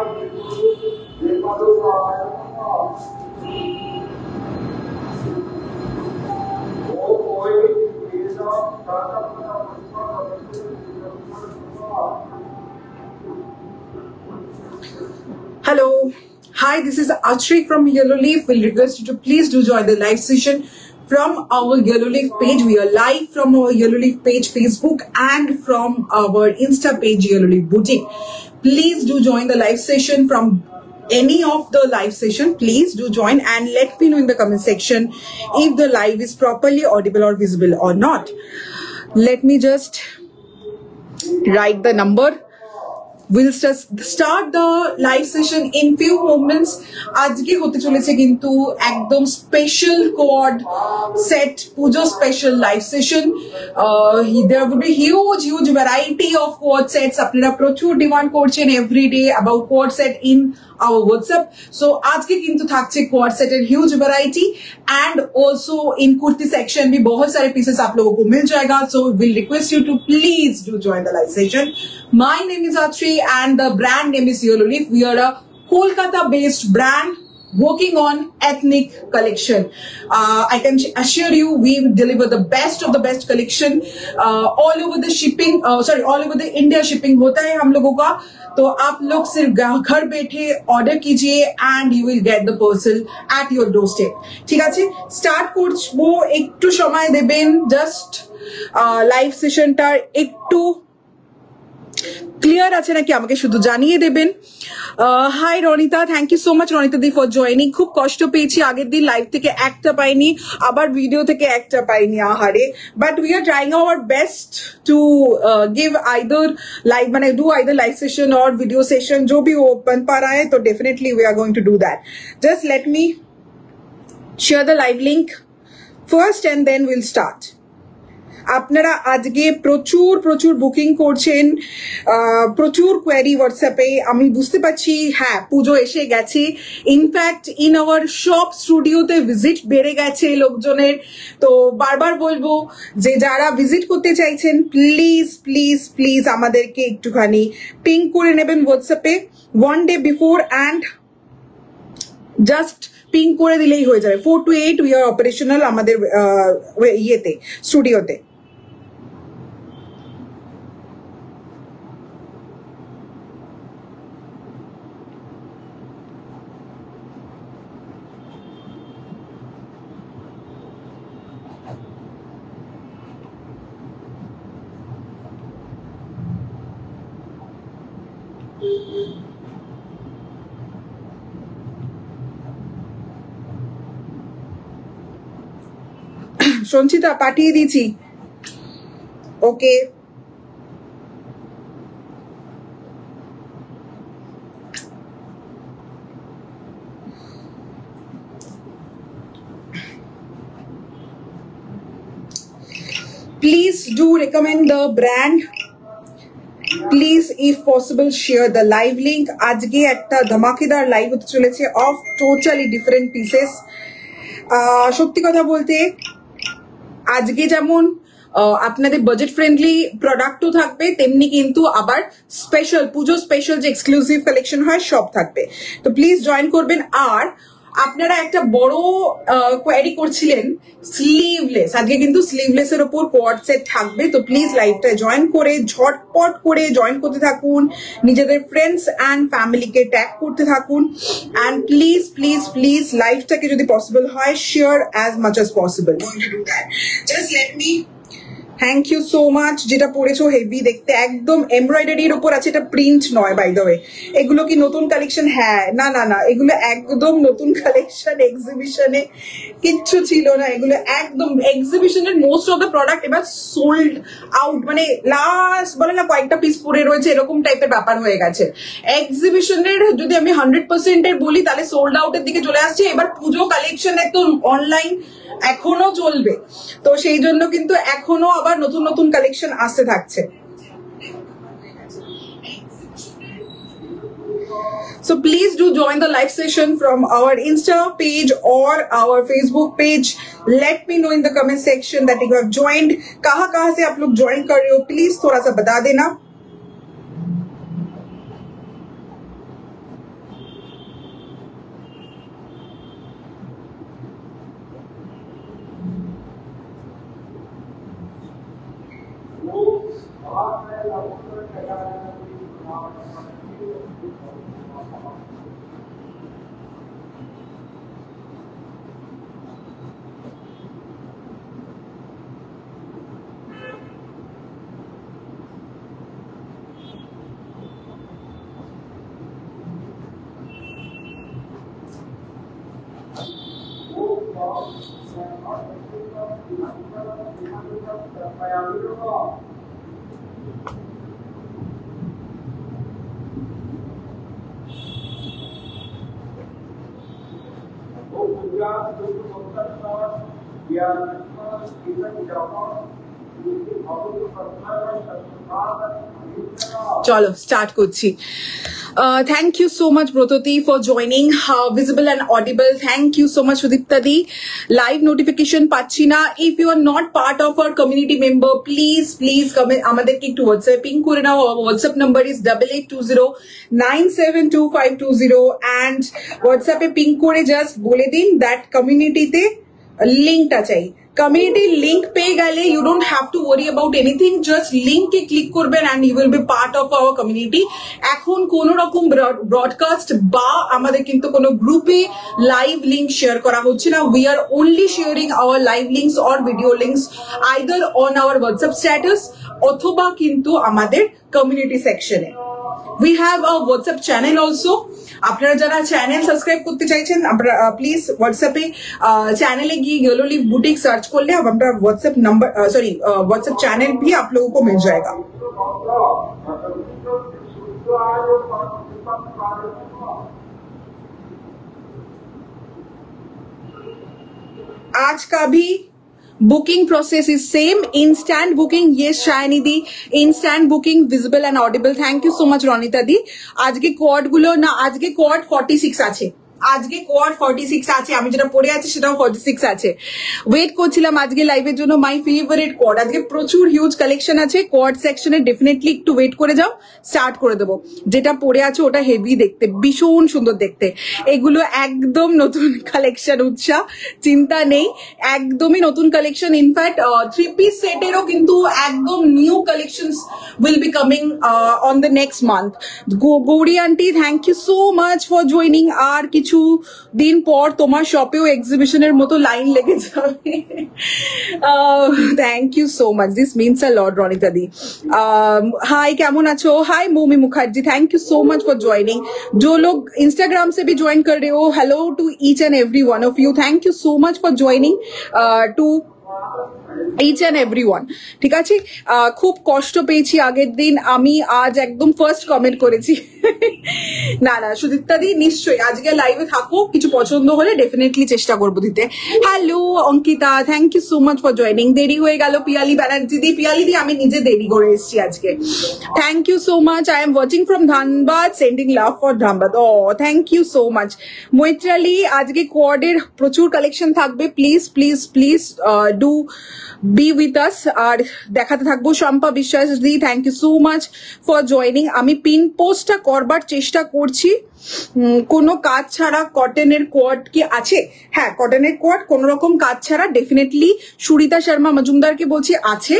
Hello. Hi, this is Achri from Yellow Leaf. We'll request you to please do join the live session from our Yellow Leaf page. We are live from our Yellow Leaf page Facebook and from our Insta page Yellow Leaf Boutique. Please do join the live session from any of the live session. Please do join and let me know in the comment section if the live is properly audible or visible or not. Let me just write the number. We'll start the live session in few moments. আজকে হতে চলেছে কিন্তু একদম special code set Puja special live session there would be huge variety of quad sets আপনারা প্রচুর demand করছেন every day about quad set in our WhatsApp. So আজকে কিন্তু থাকছে quad set এর huge variety and also in kurti section भी बहुत सारे pieces आप लोगों को मिल जाएगा. So we'll request you to please do join the live session. My name is Atri and the brand name is Yellow Leaf. We are a Kolkata based brand working on ethnic collection. I can assure you we deliver the best of the best collection all over the shipping all over the India shipping होता है हम लोगों का. तो आप लोग सिर्फ घर बैठे ऑर्डर कीजिए and you will get the parcel at your doorstep. ঠিক আছে, স্টার্ট করবো, একটু সময় দেবেন, জাস্ট লাইভ সেশনটার একটু ক্লিয়ার আছে নাকি আমাকে শুধু জানিয়ে দেবেন. Hi Ronita, thank you so much Ronita di for joining. খুব কষ্ট পেয়েছি, আগের দিন লাইভ থেকে একটা পাইনি, আবার ভিডিও থেকে একটা পাইনি, আহারে. But we are trying our best to give either live মানে डू आइदर लाइव सेशन और वीडियो सेशन जो भी वो बन पा रहा है, तो definitely we are going to do that. Just let me share the live link first and then will start. আপনারা আজকে প্রচুর বুকিং করছেন, প্রচুর কোয়েরি হোয়াটসঅ্যাপে, আমি বুঝতে পারছি. হ্যাঁ, পুজো এসে গেছে. ইনফ্যাক্ট ইন আওয়ার শপ স্টুডিওতে ভিজিট বেড়ে গেছে লোকজনের. তো বারবার বলবো যে যারা ভিজিট করতে চাইছেন প্লিজ প্লিজ প্লিজ আমাদেরকে একটুখানি পিং করে নেবেন হোয়াটসঅ্যাপে 1 day before and just ping করে দিলেই হয়ে যাবে. 4 to 8 উই আর অপারেশনাল আমাদের ইয়েতে স্টুডিওতে. সঞ্চিতা পাঠিয়ে দিয়েছি. ওকে, please do recommend the brand. Please if possible share the live link. আজকে একটা ধামাকেদার লাইভ হতে চলেছে অফ টোটালি ডিফারেন্ট পিসেস. সত্যি কথা বলতে আজকে যেমন আপনাদের বাজেট ফ্রেন্ডলি প্রোডাক্টও থাকবে, তেমনি কিন্তু আবার স্পেশাল পুজো স্পেশাল যে এক্সক্লুসিভ কালেকশন হয় সব থাকবে. তো প্লিজ জয়েন করবেন. আর আপনারা একটা বড় কোয়েরি করছিলেন স্লিভলেস, আজকে কিন্তু স্লিভলেস এর উপর কোয়াড সেট থাকবে. তো প্লিজ লাইভটা জয়েন করে ঝটপট করে জয়েন করতে থাকুন, নিজেদের ফ্রেন্ডস অ্যান্ড ফ্যামিলিকে ট্যাগ করতে থাকুন. অ্যান্ড প্লিজ প্লিজ প্লিজ লাইভটাকে যদি পসিবল হয় share as much as possible. Just let me thank you so much. যেটা পড়েছো হেভি দেখতে, একদম এমব্রয়ডারির উপর আছে, এটা প্রিন্ট নয় বাই দ্য ওয়ে. এগুলো কি নতুন কালেকশন? হ্যাঁ, না না না, এগুলো একদম নতুন কালেকশন, এক্সিবিশনে কিচ্ছু ছিল না. এগুলো একদম এক্সিবিশনের মোস্ট অফ দ্য প্রোডাক্ট এবার সোল্ড আউট, মানে লাস্ট বলে না কয়েকটা পিস পড়ে রয়েছে, এরকম টাইপের ব্যাপার হয়ে গেছে. এক্সিবিশনের যদি আমি 100% এর বলি তাহলে সোল্ড আউটের দিকে চলে আসছে. এবার পুজো কালেকশন একদম অনলাইন এখনো চলবে, তো সেই জন্য কিন্তু এখনো আবার নতুন নতুন কালেকশন আসতে থাকছে. So please do join the live session from our Insta page or our Facebook page. Let me know in the comment section that you have joined. कहाँ से आप लोग join कर रहे हो, please थोड़ा सा बता देना. চলো স্টার্ট করছি। Thank you so much Brototi for joining visible and audible. Thank you so much Sudipta di. Live notification পাচ্ছি না। If you are not part of our community member, please আমাদেরকে একটু WhatsApp ping করে নাও। Our WhatsApp number is 8820972520 and WhatsApp A ping করে just বলে দিন that community তে লিংকটা চাই। community link পেয়ে গেলে you don't have to worry about anything, just link A click করবেন and you will be part of our community. এখন কোন রকম broadcast বা আমাদের কিন্তু কোনো গ্রুপে live link share করা হচ্ছে না। We are only sharing our live links or video links either on our WhatsApp status অথবা কিন্তু আমাদের community section A. We have a WhatsApp channel also. আপনারা যারা চ্যানেল সাবস্ক্রাইব করতে চাইছেন আপনারা প্লিজ হোয়াটসঅ্যাপে চ্যানেলে গিয়ে येलो लीफ बुटीक सर्च कर ले। अब हमारा व्हाट्सएप नंबर व्हाट्सएप चैनल भी आप लोगों को मिल जाएगा। आज का भी booking process is same, instant booking. ये Shayni di instant booking visible and audible. Thank you so much Ranita di. आज के कोड गुलो ना आज के कोड 46 আছে, আজকে কোয়াড 46 আছে, আমি যেটা পড়ে আছি সেটাও 46 আছে। ওয়েট করছিলাম আজকে লাইভের জন্য। মাই ফেভারিট কোয়াড, আজকে প্রচুর হিউজ কালেকশন আছে কোয়াড সেকশনে। ডেফিনেটলি একটু ওয়েট করে যাও, স্টার্ট করে দেবো। যেটা পড়ে আছে ওটা হেভি দেখতে, ভীষণ সুন্দর দেখতে। এগুলো একদম নতুন কালেকশন, উৎসাহ চিন্তা নেই, একদমই নতুন কালেকশন। ইনফ্যাক্ট 3 পিস সেটেরও কিন্তু একদম new collections will be coming on the next month. Gauri aunty thank you so much for joining. আর কিছু দিন পর তোমার শপেও এক্সিবিশনের মতো লাইন লেগে যাবে। Thank you so much, this means a lot Ranita di. Hi কেমন আছো? Hi Momi Mukherjee, thank you so much for joining. जो लोग इंस्टाग्राम से भी ज्वाइन कर रहे हो, hello to each and every one of you, thank you so much for joining to each and everyone. ঠিক আছে, খুব কষ্ট পেয়েছি আগের দিন, আমি আজ একদম ফার্স্ট কমেন্ট করেছি। না না সুদীপ্তা দি নিশ্চয়ই আজকে লাইভে থাকো, কিছু পছন্দ হলে ডেফিনেটলি চেষ্টা করবো দিতে। Hello Ankita, thank you so much for joining. দেরি হয়ে গেল পিয়ালি ব্যানার্জি দি। পিয়ালি দি আমি নিজে দেরি করে এসেছি আজকে। Thank you so much. I am watching from Dhanbad, sending love for Dhanbad. Oh thank you so much. Maitrali আজকে কোয়াডের প্রচুর কালেকশন থাকবে, please please please do be with us. আর দেখাতে থাকবো। Shampa Biswas di thank you so much for joining. আমি পিন পোস্টটা করবার চেষ্টা করছি। কোনো কাজ ছাড়া কটনের কোয়াড কি আছে? হ্যাঁ, কটনের কোয়াড কোন রকম কাজ ছাড়া ডেফিনেটলি সুরিতা শর্মা মজুমদারকে বলছি আছে,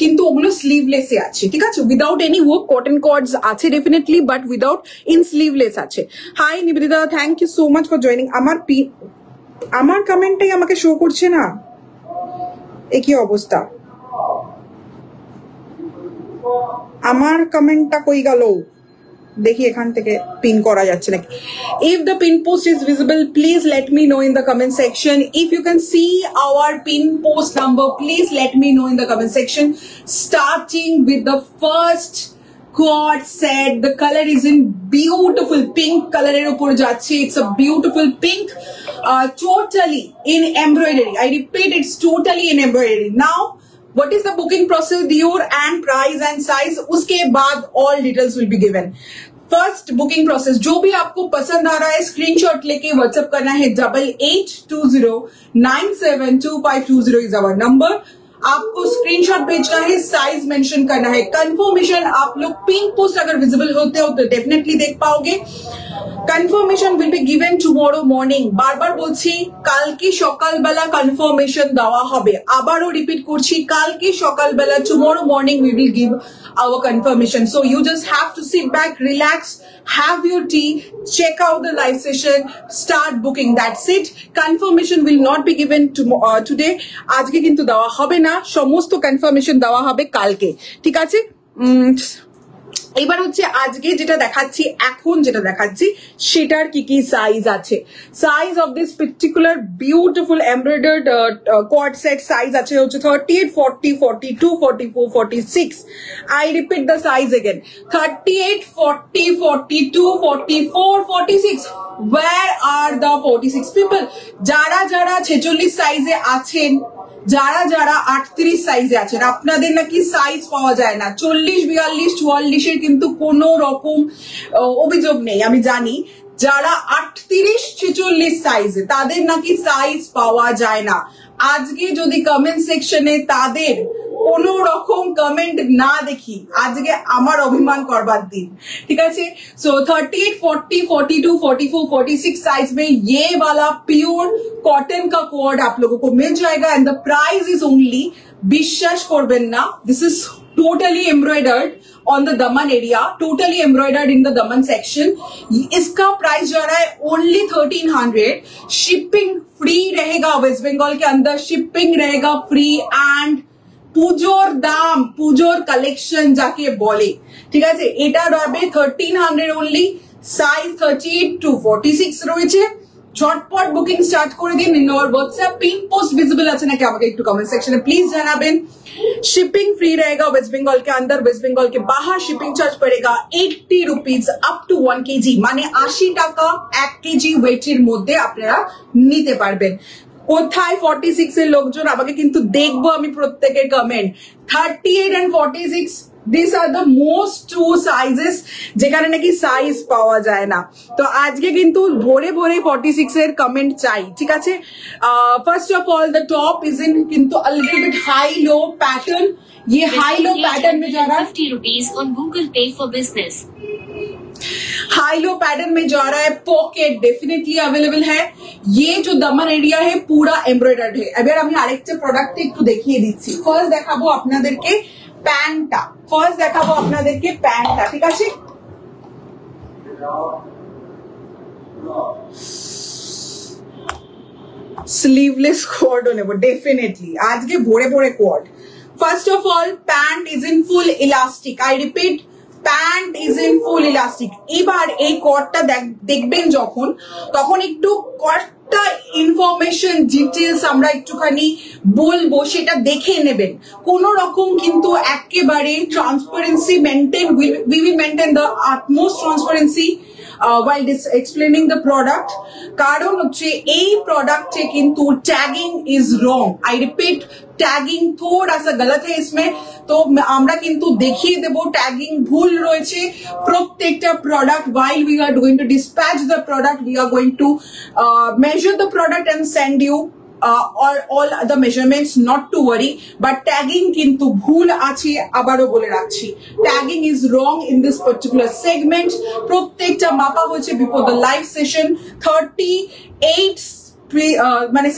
কিন্তু ওগুলো স্লিভলেসে আছে। ঠিক আছে, without any work cotton coords আছে definitely, but without in sleeveless আছে। Hi Nibedita, thank you so much for joining. আমার কমেন্টটাই আমাকে শো করছে না, এ কি অবস্থা? আমার কমেন্টটা কই গেল? দেখি এখান থেকে পিন করা যাচ্ছে নাকি। If the pin post is visible please let me know in the comment section. If you can see our pin post number please let me know in the comment section. Starting with the first quad set, the color is in beautiful pink color er upor jacche. It's a beautiful pink, totally in embroidery. I repeat, it's totally in embroidery. Now what is the booking procedure and price and size, uske baad all details will be given. First booking process, जो भी आपको पसंद आ रहा है screenshot लेके WhatsApp करना है। 8820972520 is our number. आपको स्क्रीनशॉट भेजना है, साइज मेंशन करना है, कंफर्मेशन। आप लोग पिन पोस्ट अगर विजिबल होते हो तो डेफिनेटली देख पाओगे। Confirmation will be given tomorrow morning. বারবার বলছি কালকে সকালবেলা কনফার্মেশন দেওয়া হবে, আবারও রিপিট করছি কালকে সকালবেলা tomorrow morning we will give our confirmation. So you just have to sit back, relax, have your tea, check out the live session, start booking. That's it. Confirmation will not be given today. আজকে কিন্তু দেওয়া হবে না, সমস্ত confirmation দেওয়া হবে কালকে, ঠিক আছে? এবার হচ্ছে আজকে যেটা দেখাচ্ছি, এখন যেটা দেখাচ্ছি সেটার কি কি সাইজ আছে। Size of this particular beautiful embroidered quad set size আছে হচ্ছে 38, 40, 42, 44, 46. I repeat the size again. 38, 40, 42, 44, 46. Where are the 46 people? যারা যারা 46 সাইজে আছেন, যারা যারা 38 সাইজে আছেন, আপনাদের নাকি সাইজ পাওয়া যায় না। 40, 42, 44 এর কিন্তু কোনো রকম অভিযোগ নেই, আমি জানি। যারা 38, 46 সাইজে, তাদের নাকি সাইজ পাওয়া যায় না। আজকে যদি কমেন্ট সেকশনে তাদের কোন রকম কমেন্ট না দেখি, আজকে আমার অভিমান করবার দিন, ঠিক আছে? সো 38, 40, 42, 44, 46 साइज में ये वाला प्योर कॉटन का कोड आप लोगों को मिल जाएगा and the price is only, বিশ্বাস করবেন না, this is totally embroidered on the daman area, totally embroidered in the daman section. इसका प्राइस जा रहा है ओनली 1300। शिपिंग फ्री रहेगा, वेस्ट बंगाल के अंदर शिपिंग रहेगा फ्री एंड পুজোর দাম, পুজোর কালেকশন যাকে বলে, ঠিক আছে? এটা রবে 1300 অনলি। সাইজ 38 to 46 রয়েছে। ঝটপট বুকিং স্টার্ট করে দিন। In our WhatsApp pin post visible আছে নাকি আমাকে একটু কমেন্ট সেকশনে প্লিজ জানাবেন। शिपिंग फ्री रहेगा वेस्ट बंगाल के अंदर, वेस्ट बंगाल के बाहर शिपिंग चार्ज पड़ेगा 80 रुपीज अप टू 1 kg, মানে 80 টাকা 1 কেজি ওয়েটের মধ্যে আপনারা নিতে পারবেন। কোথায় 46 এর লোকজন, আমাকে কিন্তু দেখবো আমি প্রত্যেকের comment. 38 and 46, this are the most two sizes যেখানে নাকি সাইজ পাওয়া যায় না। তো আজকে কিন্তু ভরে ভরে 46 এর কমেন্ট চাই, ঠিক আছে? First of all the top is in কিন্তু a little bit high low pattern। ये हाई लो पैटर्न में जा रहा है 50 रुपीज ऑन गूगल पे for business. High low pattern में जा रहा है, पॉकेट डेफिनेटली अवेलेबल है। ये जो दमन एरिया है पूरा एम्ब्रॉयडर्ड है। এবার আমি আরেকটা প্রোডাক্ট একটু দেখিয়ে দিচ্ছি। ফার্স্ট দেখাবো আপনাদেরকে প্যান্টটা, ফার্স্ট দেখাবো আপনাদেরকে প্যান্টটা, ঠিক আছে? স্লিভলেস কোয়ার্ড নেব ডেফিনেটলি, আজকে ভরে ভরে coord. First of all pant is in full elastic, I repeat pant is in full elastic. এবার এই কোয়ার্ডটা দেখবেন যখন, তখন একটু কোয়ার্ডটা ইনফরমেশন ডিটেলস আমরা একটুখানি বলবো, সেটা দেখে নেবেন। কোন রকম কিন্তু একেবারে transparency maintain, we will maintain the utmost transparency while explaining the product, কারণ হচ্ছে এই প্রোডাক্টে কিন্তু tagging is wrong. I repeat, tagging थोड़ा सा गलत है इसमें, তো আমরা কিন্তু দেখিয়ে দেব ট্যাগিং ভুল রয়েছে প্রত্যেকটা product. while we are going to dispatch the product, we are going to measure the product and send you all the measurements, not to worry, but tagging কিন্তু ভুল আছে, আবারও বলে রাখছি tagging is wrong in this particular segment। প্রত্যেকটা মাপা হয়েছে before the live session। 38 মানে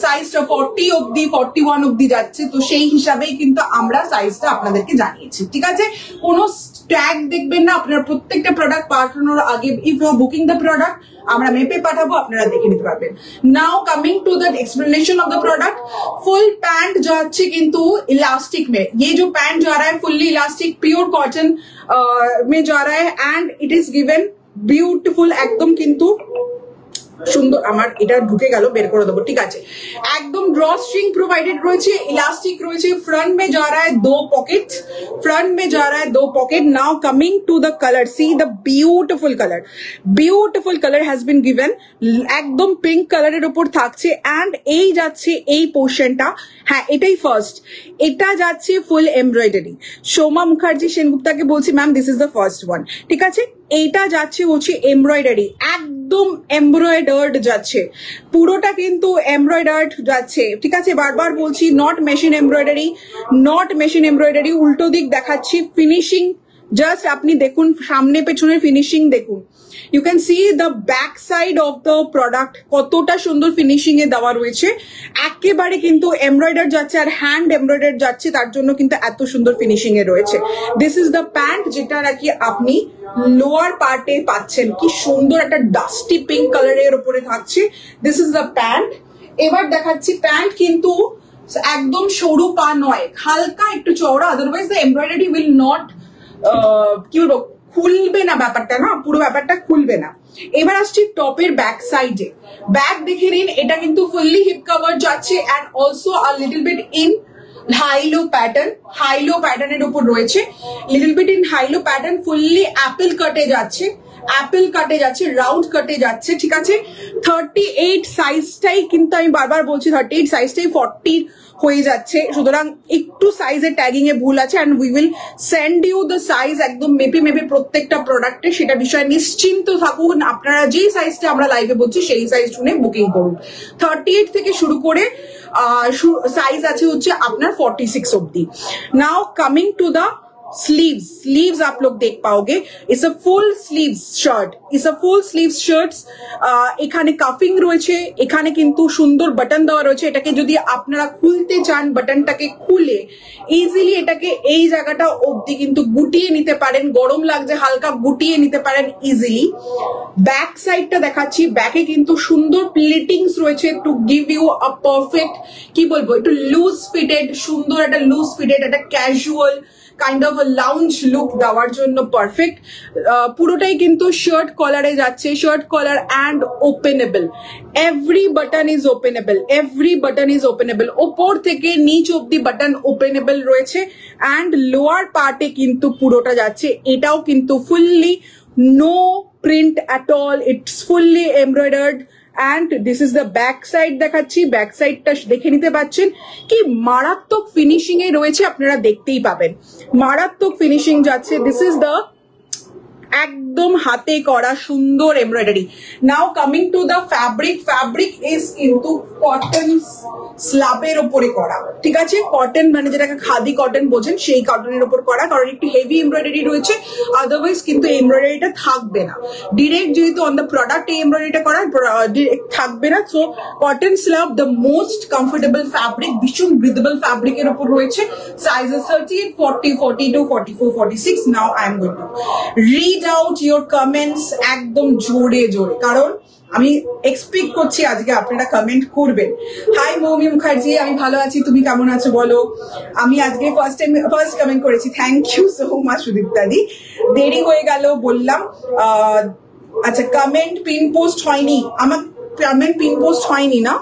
সাইজটা 40 অবধি 41 অবধি যাচ্ছে, তো সেই হিসাবেই কিন্তু আমরা সাইজটা আপনাদেরকে জানিয়েছি, ঠিক আছে? কোনো ট্যাগ দেখবেন না আপনারা প্রত্যেকটা প্রোডাক্ট পাঠানোর আগে। If you are booking the product, আমরা মেপে পাঠাবো, আপনারা দেখে নিতে পারবেন। Now coming to the explanation of the product, full pant যাচ্ছে কিন্তু इलास्टिक में। ये जो पैंट जा रहा है फुल्ली इलास्टिक प्योर कॉटन में जा रहा है and it is given beautiful, एकदम কিন্তু সুন্দর। আমার এটা ঢুকে গেল, বের করে দেবো, ঠিক আছে? একদম ড্র স্ট্রিং प्रोवाइडेड রয়েছে, इलास्टिक রয়েছে। फ्रंट में जा रहा है 2 पॉकेट, फ्रंट में जा रहा है 2 pocket. Now coming to the colour, see the beautiful colour, beautiful colour has been given. একদম পিঙ্ক কালারের উপর থাকছে এন্ড এই যাচ্ছে এই পোর্শনটা, হ্যাঁ এটাই ফার্স্ট। এটা যাচ্ছে ফুল এমব্রয়ডারি। সোমা মুখার্জি সেনগুপ্তাকে বলছি ma'am this is the first one, ঠিক আছে? এইটা যাচ্ছে হচ্ছে এমব্রয়ডারি, একদম এমব্রয়ডার্ড যাচ্ছে, পুরোটা কিন্তু এমব্রয়ডার্ড যাচ্ছে, ঠিক আছে? বারবার বলছি not machine embroidery, not machine embroidery. উল্টো দিক দেখাচ্ছি, ফিনিশিং জাস্ট আপনি দেখুন সামনে পেছনের ফিনিশিং দেখুন, you can see the back side of the product কতটা সুন্দর ফিনিশিং এ দেওয়া রয়েছে, একেবারে কিন্তু এমব্রয়ডার যাচ্ছে আর হ্যান্ড এমব্রয়ডার যাচ্ছে, তার জন্য কিন্তু এত সুন্দর ফিনিশিং এ রয়েছে। দিস ইজ দ্য প্যান্ট, যেটা নাকি আপনি লোয়ার পার্টে পাচ্ছেন, কি সুন্দর একটা ডাস্টি পিঙ্ক কালারের উপরে থাকছে। This is the pant. এবার দেখাচ্ছি প্যান্ট কিন্তু একদম সরু পা নয়, হালকা একটু চওড়া, otherwise the embroidery will not কি বলবো খুলবে না, ব্যাপারটা না পুরো ব্যাপারটা খুলবে না। এবার আসছি টপের ব্যাক সাইডে, ব্যাক দেখে নিন, এটা কিন্তু ফুললি হিপ কভার যাচ্ছে and also a little bit in high low pattern, high low প্যাটার্নের উপর রয়েছে, little bit in high low pattern, fully apple কাটে যাচ্ছে, অ্যাপেল কাটে যাচ্ছে, রাউন্ড কাটে যাচ্ছে, ঠিক আছে। 38 সাইজটাই কিন্তু আমি বারবার বলছি 38 সাইজটাই 40 হয়ে যাচ্ছে, সুতরাং একটু সাইজের ট্যাগিং এ ভুল আছে and we will send you the size একদম মেপে মেপে প্রত্যেকটা প্রোডাক্টে, সেটা বিষয়ে নিশ্চিন্ত থাকুন। আপনারা যেই সাইজটা আমরা লাইভে বলছি সেই সাইজ শুনে বুকিং করুন। 38 থেকে শুরু করে সাইজ আছে হচ্ছে আপনার 46 অব্দি। নাও coming to the sleeves, sleeves आप लोग देख पाओगे, it's a full sleeves shirt, it's a full sleeves shirts। এখানে কাফিং রয়েছে, এখানে কিন্তু সুন্দর বাটন দেওয়া রয়েছে, এটাকে যদি আপনারা খুলতে চান বাটনটাকে খুলে ইজিলি এটাকে এই জায়গাটা অবধি কিন্তু গুটিয়ে নিতে পারেন, গরম লাগছে হালকা গুটিয়ে নিতে পারেন ইজিলি। ব্যাক সাইডটা দেখাচ্ছি, ব্যাকে কিন্তু সুন্দর প্লিটিংস রয়েছে to give you a perfect কি বলবো একটু লুজ ফিটেড, সুন্দর একটা লুজ ফিটেড একটা casual kind of lounge look দেওয়ার জন্য পারফেক্ট। পুরোটাই কিন্তু শার্ট কলারে যাচ্ছে, shirt collar and openable, every button is openable, every button is openable, ওপর থেকে নিচ অব্দি বাটন ওপেনেবল রয়েছে অ্যান্ড লোয়ার পার্টে কিন্তু পুরোটা যাচ্ছে, এটাও কিন্তু fully no print at all, it's fully embroidered. And this is the back side দেখাচ্ছি, ব্যাক সাইডটা দেখে নিতে পাচ্ছেন কি মারাত্মক ফিনিশিং এ রয়েছে, আপনারা দেখতেই পাবেন মারাত্মক ফিনিশিং যাচ্ছে। দিস ইজ দ্য একদম হাতে করা সুন্দর embroidery. Now coming to the fabric, fabric is কিন্তু কটন স্ল্যাবের উপরে করা, ঠিক আছে, কটন মানে যেটাকে খাদি কটন বোঝেন সেই কটনের উপর করা, কারণ একটু হেভি এমব্রয়ডারি রয়েছে, আদারওয়াইজ কিন্তু এমব্রয়ডারিটা থাকবে না ডিরেক্ট, যেহেতু অন দ্য প্রোডাক্ট এই এমব্রয়ডারিটা করা ডিরেক্ট থাকবে না। So cotton slab the most comfortable fabric, ভীষণ ব্রিথেবল ফ্যাব্রিকের উপর রয়েছে, sizes 38, 40, 42, 44, 46। Now I am going to read out your comments একদম জোরে জোরে, কারণ আমি এক্সপেক্ট করছি আজকে আপনারা কমেন্ট করবেন। হাই মৌমি মুখার্জি, আমি ভালো আছি, তুমি কেমন আছো বলো। আমি আজকে ফার্স্ট কমেন্ট করেছি, thank you so much Sudipta di, দেরি হয়ে গেল বললাম। আচ্ছা কমেন্ট পিন পোস্ট হয়নি, আমার কমেন্ট পিন পোস্ট হয়নি না,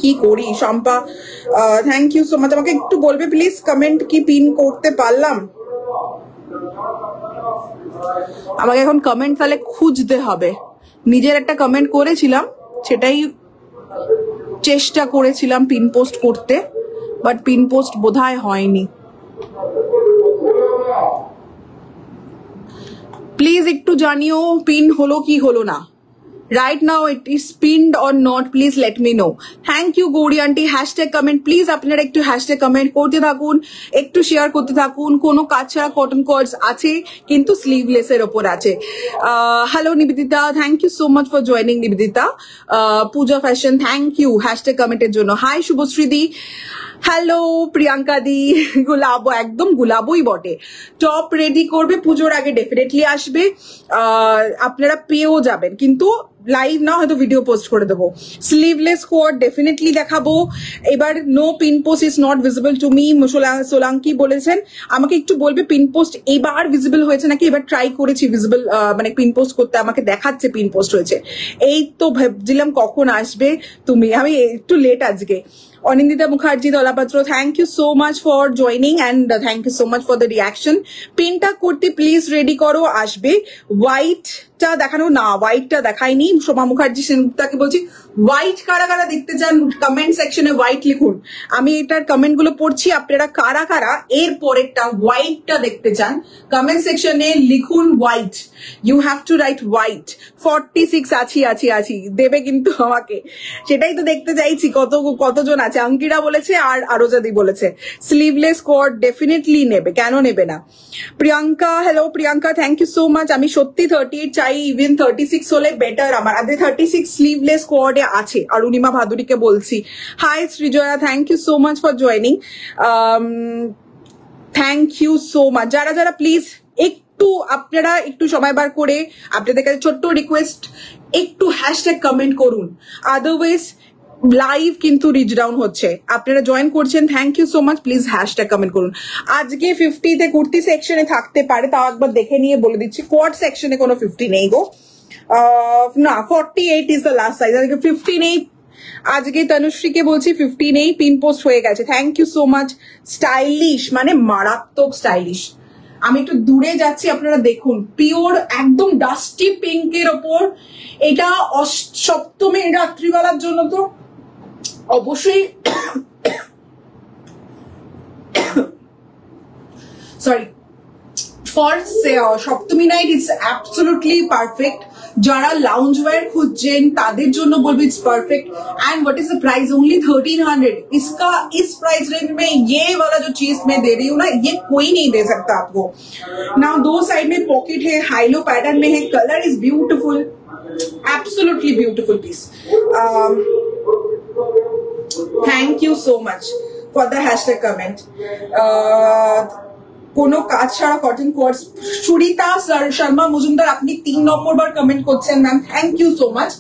কি করি Shampa, thank you so much, আমাকে একটু বলবে প্লিজ কমেন্ট কি পিন করতে পারলাম, আমাকে এখন কমেন্ট তাহলে খুঁজতে হবে। নিজের একটা কমেন্ট করেছিলাম, সেটাই চেষ্টা করেছিলাম পিন পোস্ট করতে, বাট পিন পোস্ট বোধহয় হয়নি। প্লিজ একটু জানিও পিন হলো কি হলো না। Right now it is pinned or not, please let me know. Thank you Gauri aunty, hashtag comment please, আপনারা একটু hashtag comment করতে থাকুন, একটু শেয়ার করতে থাকুন। কোনো কাজ ছাড়া কটন কর্ডস আছে কিন্তু স্লিভলেস এর উপর আছে। Hello Nivedita, thank you so much for joining Nivedita. Puja fashion, thank you hashtag কমেন্টের জন্য। হাই শুভশ্রী দি, হ্যালো প্রিয়াঙ্কা দি, গোলাবো একদম গোলাবোই বটে। টপ রেডি করবে পুজোর আগে, ডেফিনেটলি আসবে, আপনারা পেয়েও যাবেন, কিন্তু লাইভ না হয়তো ভিডিও পোস্ট করে দেবো। স্লিভলেস কোট ডেফিনেটলি দেখাবো। এবার no pin post is not visible to me, Solanki বলেছেন, আমাকে একটু বলবে পিন পোস্ট এবার ভিজিবল হয়েছে নাকি। এবার ট্রাই করেছি ভিজিবল মানে পিন পোস্ট করতে, আমাকে দেখাচ্ছে পিন পোস্ট হয়েছে। এই তো ভাবছিলাম কখন আসবে তুমি, আমি একটু লেট আজকে। Anindita Mukherjee Dalapatra, thank you so much for joining and thank you so much for the reaction. পিনটা করতে প্লিজ রেডি করো, আসবে হোয়াইট হোয়াইটটা দেখানো না, হোয়াইটটা দেখাইনি। শোভা মুখার্জি সেনগুপ্তাকে বলছি হোয়াইট কারা কারা দেখতে চান কমেন্ট সেকশনে হোয়াইট লিখুন। আমি এটার কমেন্ট গুলো পড়ছি, আপনারা কারা কারা এর পরেরটা হোয়াইটটা দেখতে চান কমেন্ট সেকশনে লিখুন white. You have to write white. 46 আছি দেবে কিন্তু আমাকে, সেটাই তো দেখতে চাইছি কতজন আছে। অঙ্কিরা বলেছে আর আরোজাদি বলেছে স্লিভলেস কোট ডেফিনেটলি নেবে, কেন নেবে না। Priyanka, hello Priyanka, thank you so much. আমি সত্যি 38 চাই, ইভেন 36 হলে বেটার আমার। আগে 36 স্লিভলেস কোয়ার্ডে আছে। অরুণিমা ভাদুরীকে বলছি hi. Srijaya, thank you so much for joining, thank you so much. যারা যারা প্লিজ আপনারা একটু সময় বার করে, আপনাদের কাছে ছোট্ট রিকোয়েস্ট, একটু হ্যাশট্যাগ কমেন্ট করুন, আদারওয়াইজ লাইভ কিন্তু রিচ ডাউন হচ্ছে। আপনারা জয়েন করছেন, thank you so much. Please hashtag comment করুন। আজকে 50-তে কুর্তি সেকশনে থাকতে পারে, তাও একবার দেখে নিয়ে বলে দিচ্ছি। কোয়ার্ড সেকশনে কোনো 50 নেই গো, না 48 ইজ দ্য লাস্ট সাইজ। আজকে 50 নেই। আজকে তনুশ্রীকে বলছি 50 নেই, পিন পোস্ট হয়ে গেছে। Thank you so much. Stylish মানে মারাত্মক স্টাইলিশ। আমি একটু দূরে যাচ্ছি, আপনারা দেখুন, পিওর একদম ডাস্টি পিঙ্কের ওপর। এটা সপ্তমী রাত্রিবেলার জন্য তো অবশ্যই sorry for Saptami night it's absolutely perfect. যারা লাউঞ্জ ওয়্যার খুঁজছেন তাদের জন্য বলবো it's perfect. And what is the price? Only 1300। इसका इस प्राइस रेंज में ये वाला जो चीज मैं दे रही हूँ ना, ये कोई नहीं दे सकता आपको। नाउ दो साइड में पॉकेट है, हाईलो पैटर्न में है, colour is beautiful, absolutely beautiful piece. Thank you so much for the hashtag comment. কোনো কাজ ছাড়া কটন কোয়ার্স, সুরিতা শর্মা মজুমদার, আপনি 3 নম্বর বার কমেন্ট করছেন ma'am, thank you so much.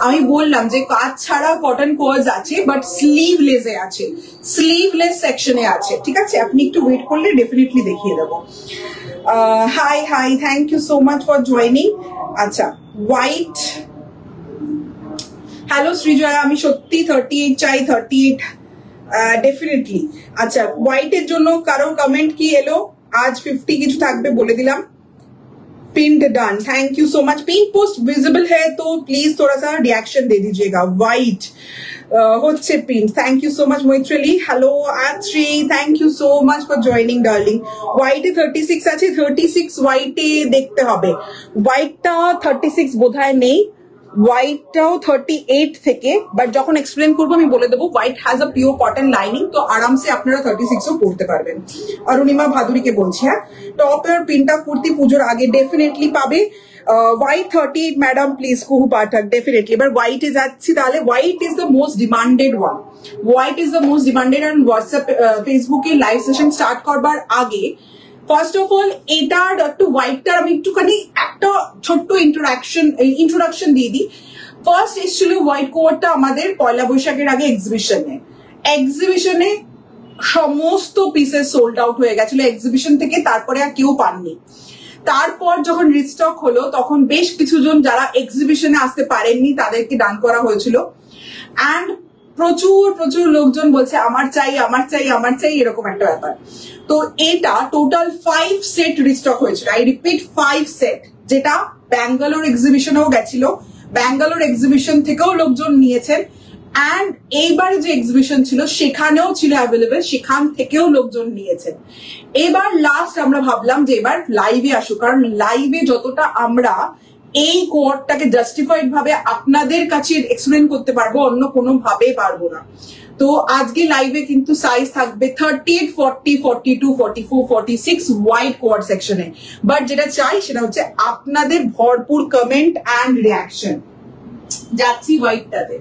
আমি বললাম যে কাজ ছাড়া কটন কোয়ার্স আছে, বাট স্লিভলেসে আছে, স্লিভলেস সেকশনে আছে, ঠিক আছে? আপনি একটু ওয়েট করলে ডেফিনেটলি দেখিয়ে দেবো। Hi hi, thank you so much for joining. আচ্ছা, হোয়াইট, হ্যালো সৃজয়া, আমি সত্যি 38 চাই, 38 ডেফিনেটলি। আচ্ছা, হোয়াইটের জন্য কারো কমেন্ট কি এলো? आज 50 কিছু থাকবে বলে দিলাম। पिंड done, thank you so much. Pin post visible है तो प्लीज थोड़ा सा रिएक्शन दे दीजिएगा। व्हाइट होच्छे pin, thank you so much Maithili. Hello Ashri, thank you so much for joining darling. व्हाइटे 36 আছে, 36 হোয়াইটে দেখতে হবে। হোয়াইটটা 36 বোধহয় নেই, হোয়াইটটাও 38 থেকে, বাট যখন এক্সপ্লেন করবো আমি বলে দেবো। White has a pure cotton lining, তো আরামসে আপনারা 36ও পড়তে পারবেন। অরুণিমা ভাদুরীকে বলছি। হ্যাঁ, টপ এর প্রিন্টটা কুর্তি পুজোর আগে ডেফিনেটলি পাবে। হোয়াইট 38 ম্যাডাম প্লিজ, কুহু পাঠক ডেফিনেটলি। এবার হোয়াইটে যাচ্ছি, তাহলে white is the most demanded one. White is the most demanded. And WhatsApp ফেসবুকে লাইভ সেশন স্টার্ট করবার আগে ফার্স্ট অফ অল এটার একটু হোয়াইটটার আমি একটুখানি একটা ছোট্ট ইন্ট্রোডাকশন দিয়ে দিই। ফার্স্ট এসেছিল হোয়াইট কোয়ারটা আমাদের পয়লা বৈশাখের আগে এক্সিবিশনে সমস্ত পিসেস সোল্ড আউট হয়ে গেছিল এক্সিবিশন থেকে, তারপরে আর কেউ পাননি। তারপর যখন রিস্টক হলো তখন বেশ কিছু জন যারা এক্সিবিশনে আসতে পারেননি তাদেরকে ডান করা হয়েছিল। অ্যান্ড প্রচুর প্রচুর লোকজন বলছে আমার চাই আমার চাই আমার চাই, এরকম একটা ব্যাপার। তো এটা টোটাল 5 সেট রিস্টক হয়েছিল। আই রিপিট 5 সেট, যেটা ব্যাঙ্গালোর এক্সিবিশনেও গেছিল, ব্যাঙ্গালোর এক্সিবিশন থেকেও লোকজন নিয়েছেন। অ্যান্ড এইবারে যে এক্সিবিশন ছিল সেখানেও ছিল অ্যাভেলেবেল, সেখান থেকেও লোকজন নিয়েছেন। এবার লাস্ট আমরা ভাবলাম যে এবার লাইভে আসুক, কারণ লাইভে যতটা আমরা এই কোয়ার্ডটাকে জাস্টিফাইড ভাবে আপনাদের কাছে এক্সপ্লেন করতে পারবো, অন্য কোনো ভাবে পারবো না। তো আজকে লাইভে কিন্তু সাইজ থাকবে 38, 40, 42, 44, 46 হোয়াইট কোয়ার্ড সেকশনে। বাট যেটা চাই সেটা হচ্ছে আপনাদের ভরপুর কমেন্ট অ্যান্ড রিয়াকশন। যাচ্ছি হোয়াইটটাতে।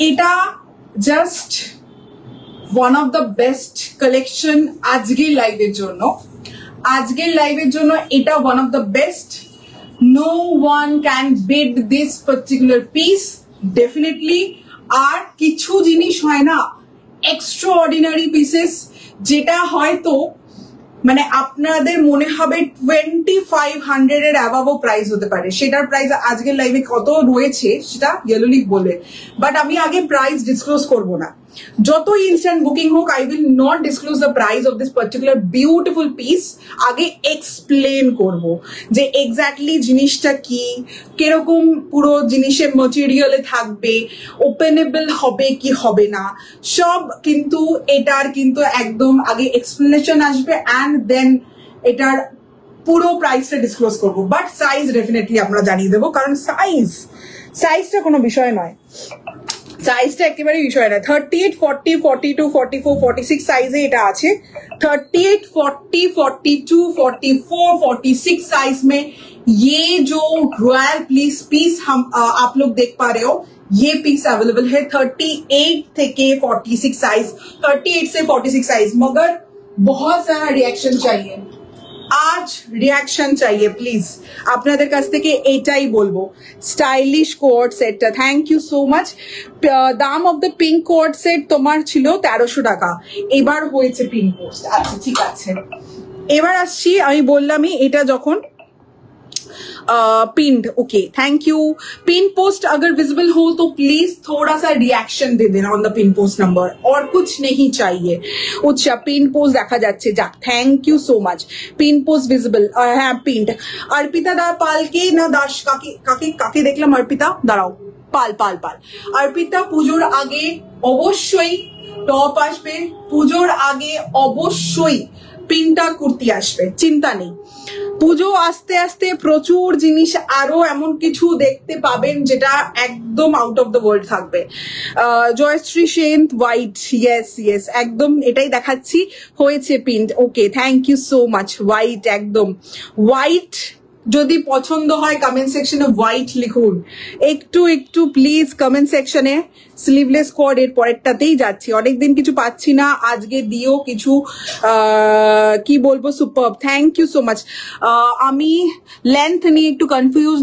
এটা just one of the best collection আজকের লাইভের জন্য। আজকের লাইভের জন্য এটা one of the best. No one can beat this particular piece definitely. আর কিছু জিনিস হয় না এক্সট্রা অর্ডিনারি পিসেস, যেটা হয়তো মানে আপনাদের মনে হবে 2500 এর অ্যাবাভও প্রাইস হতে পারে, সেটার প্রাইস আজকের লাইভে কত রয়েছে সেটা ইয়েলো লিফ বলবে। বাট আমি আগে প্রাইস ডিসক্লোজ করব না, যত ইনস্ট্যান্ট বুকিং হোক I will not disclose the price of this particular beautiful piece. আগে এক্সপ্লেন করব যে এক্স্যাক্টলি জিনিসটা কি, কিরকম পুরো জিনিসের ম্যাটেরিয়ালে থাকবে, ওপেনেবল হবে কি হবে না, সব কিন্তু এটার কিন্তু একদম আগে এক্সপ্লেনেশন আসবে অ্যান্ড দেন এটার পুরো প্রাইসটা ডিসক্লোজ করবো। বাট সাইজ ডেফিনেটলি আমরা জানিয়ে দেবো, কারণ সাইজটা কোনো বিষয় নয়, সাইজটা একেবারে বিষয় না। 38, 40, 42, 44, 46 সাইজে এটা আছে। 38, 40, 42, 44, 46 साइज में ये जो रॉयल पीस हम आप लोग देख पा रहे हो, ये पीस अवेलेबल है 38 থেকে 46 साइज, 38 से 46 साइज। मगर बहुत सारा रिएक्शन चाहिए, आज रिएक्शन चाहिए प्लीज। আপনাদের কাছ থেকে এটাই বলবো। স্টাইলিশ কোড সেটটা থ্যাংক ইউ সো মাচ। দাম of the pink code set তোমার ছিল 1300 টাকা, এবার হয়েছে পিঙ্ক পোস্ট। আচ্ছা ঠিক আছে, এবার আসছি আমি বললামই এটা যখন पिंड। Okay thank you. Pin post अगर विजिबल हो तो प्लीज थोड़ा सा रिएक्शन दे देना on the pin post number, और कुछ नहीं चाहिए। अच्छा पिन पोस्ट देखा जाच्छे, जाक thank you so much. Pin post visible हाँ पिंड। अर्पिता दा पाल के ना दास काके काके काके देखलाम अर्पिता दाঁড়াও পাল পাল পাল। अर्पिता পুজোর আগে অবশ্যই টপ আসবে, পুজোর আগে অবশ্যই পিনটা কুর্তি আসবে, চিন্তা নেই। পুজো আস্তে আস্তে প্রচুর জিনিস আরো এমন কিছু দেখতে পাবেন যেটা একদম আউট অফ দ্য ওয়ার্ল্ড থাকবে। Joyshree Sen white, yes yes একদম এটাই দেখাচ্ছি, হয়েছে pinned. Okay thank you so much. White একদম হোয়াইট যদি পছন্দ হয় কমেন্ট সেকশনে হোয়াইট লিখুন, একটু একটু প্লিজ কমেন্ট সেকশনে। স্লিভলেস কোড এর পরেরটাতেই যাচ্ছি, অনেকদিন কিছু পাচ্ছি না, আজকে দিও কিছু। কি বলবো, সুপারব থ্যাংক ইউ সো মাচ। আমি লেন্থ নিয়ে একটু কনফিউজ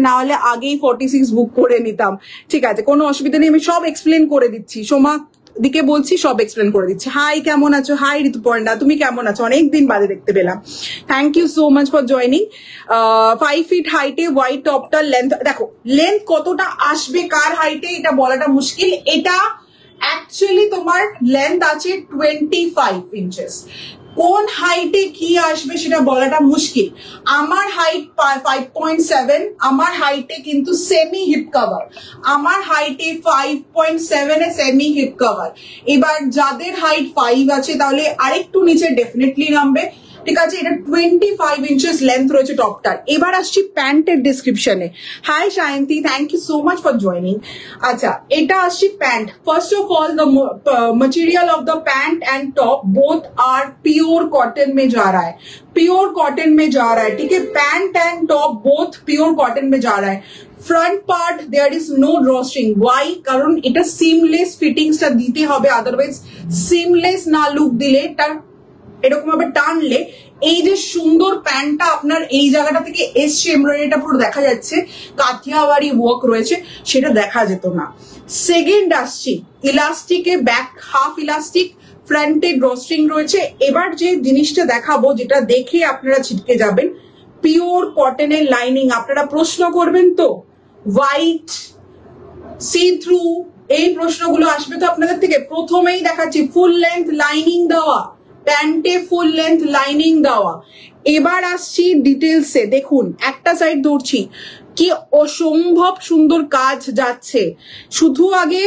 না হলে আগেই 46 বুক করে নিতাম। ঠিক আছে কোনো অসুবিধা নেই, আমি সব এক্সপ্লেন করে দিচ্ছি। সোমা দিকে বলছি সব এক্সপ্লেন করে দিচ্ছি। হাই কেমন আছো? হাই ঋতুপর্ণা, তুমি কেমন আছো? অনেকদিন বাদে দেখতে পেলাম, thank you so much for joining. 5 feet হাইটে হোয়াইট টপটার লেন্থ দেখো, লেন্থ কতটা আসবে কার হাইটে এটা বলাটা মুশকিল। এটা অ্যাকচুয়ালি তোমার লেন্থ আছে 25 ইঞ্চেস, কোন হাইটে কি আসবে সেটা বলাটা মুশকিল। আমার হাইট 5.7, আমার হাইটে কিন্তু সেমি হিপ কভার, আমার হাইটে 5.7 এ সেমি হিপ কভার। এবার যাদের হাইট 5 আছে তাহলে আরেকটু নিচে ডেফিনেটলি নামবে। ঠিক আছে, এটা 25 ইঞ্চেস লেন্থ রয়েছে টপটার। এবার আসছি প্যান্টের ডিসক্রিপশনে। Hi Shayanti, thank you so much for joining. আচ্ছা এটা আসছি pant. First of all the material of the pant and top both are pure cotton में जा रहा है, प्योर कॉटन में जा रहा है। ठीक है, pant and top both pure cotton में जा रहा है। Front part there is no drawstring, why কারণ এটা সিমলেস ফিটিংসটা দিতে হবে, আদারওয়াইজ সিমলেস না লুক দিলে তার এরকম ভাবে টানলে এই যে সুন্দর প্যান্টটা আপনার এই জায়গাটা থেকে এসছে, এমব্রয়ডারিটা পুরো দেখা যাচ্ছে, কাথিয়াওয়ারি ওয়ার্ক রয়েছে, সেটা দেখা যেত না। সেকেন্ড আসছি ইলাস্টিকে, ব্যাক হাফ ইলাস্টিক, ফ্রন্টে ড্রস্ট্রিং রয়েছে। এবার যে জিনিসটা দেখাবো যেটা দেখে আপনারা ছিটকে যাবেন, পিওর কটনের লাইনিং। আপনারা প্রশ্ন করবেন তো হোয়াইট সি থ্রু, এই প্রশ্নগুলো আসবে তো আপনাদের থেকে। প্রথমেই দেখাচ্ছি ফুল লেন্থ লাইনিং দেওয়া, প্যান্টে ফুল লেন্থ লাইনিং দেওয়া। এবার আসছি ডিটেলসে, দেখুন একটা সাইড ধরছি, কি অসম্ভব সুন্দর কাজ যাচ্ছে। শুধু আগে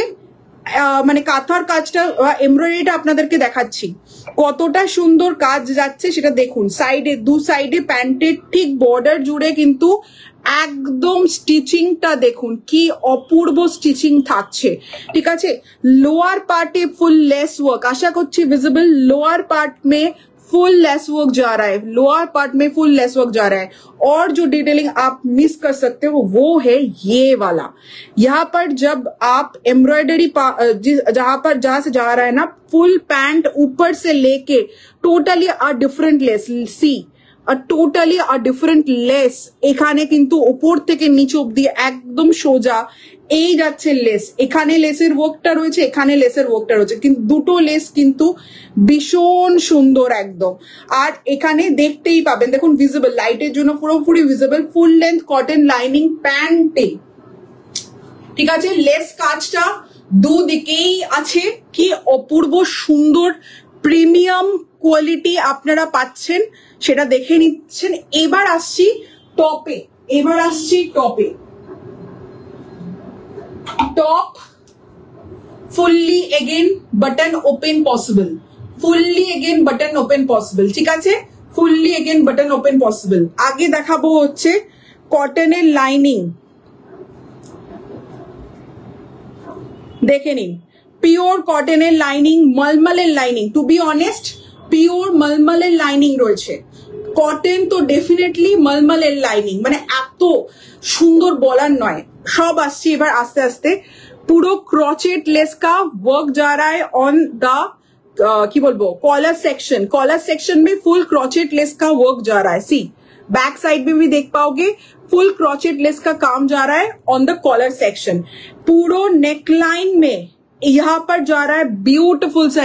মানে কাঁথার কাজটা এমব্রয়ডারিটা আপনাদেরকে দেখাচ্ছি, কতটা সুন্দর কাজ যাচ্ছে সেটা দেখুন। সাইডে দু সাইডে প্যান্টের ঠিক বর্ডার জুড়ে কিন্তু একদম স্টিচিংটা দেখুন কি অপূর্ব স্টিচিং থাকছে। ঠিক আছে, লোয়ার পার্টে ফুল লেস ওয়ার্ক, আশা করছি ভিজিবল। লোয়ার পার্ট মে फुल लेस वर्क जा रहा है, लोअर पार्ट में फुल लेस वर्क जा रहा है। और जो डिटेलिंग आप मिस कर सकते हो वो है ये वाला। यहाँ पर जब आप एम्ब्रॉयडरी जहां से जा रहा है ना, फुल पैंट ऊपर से लेके totally a different lace, see totally a different lace. এখানে কিন্তু উপর থেকে নিচ অব্দি একদম সোজা এই যাচ্ছে লেস। এখানে লেসের ওয়ার্কটা রয়েছে, এখানে লেসের ওয়ার্কটা রয়েছে, কিন্তু দুটো লেস কিন্তু ভীষণ সুন্দর একদম। আর এখানে দেখতেই পাবেন, দেখুন ভিজিবল, লাইটের জন্য পুরোপুরি visible, full length cotton lining প্যান্টে, ঠিক আছে। লেস কাজটা দুদিকেই আছে, কি অপূর্ব সুন্দর প্রিমিয়াম কোয়ালিটি আপনারা পাচ্ছেন সেটা দেখে নিচ্ছেন। এবার আসছি টপে, top fully again button open possible, ঠিক আছে, fully again button open possible. আগে দেখাবো হচ্ছে কটনের লাইনিং, দেখে নিন, পিওর কটনের লাইনিং, মলমলের lining, to be honest pure মলমলের লাইনিং রয়েছে। কটন তো ডেফিনেটলি মলমলের লাইনিং, মানে এত সুন্দর বলার নয়। সব আসছে এবার আস্তে আস্তে। পুরো ক্রচেট लेस का वर्क जा रहा है ऑन द কি বলবো कॉलर सेक्शन में फुल क्रोचेट लेस का वर्क जा रहा है। सी बैक साइड में भी देख पाओगे फुल क्रोचेट लेस का काम जा रहा है ऑन द कॉलर सेक्शन। पूरो नेकलाइन में यहाँ पर जा रहा है বিউটিফুল সা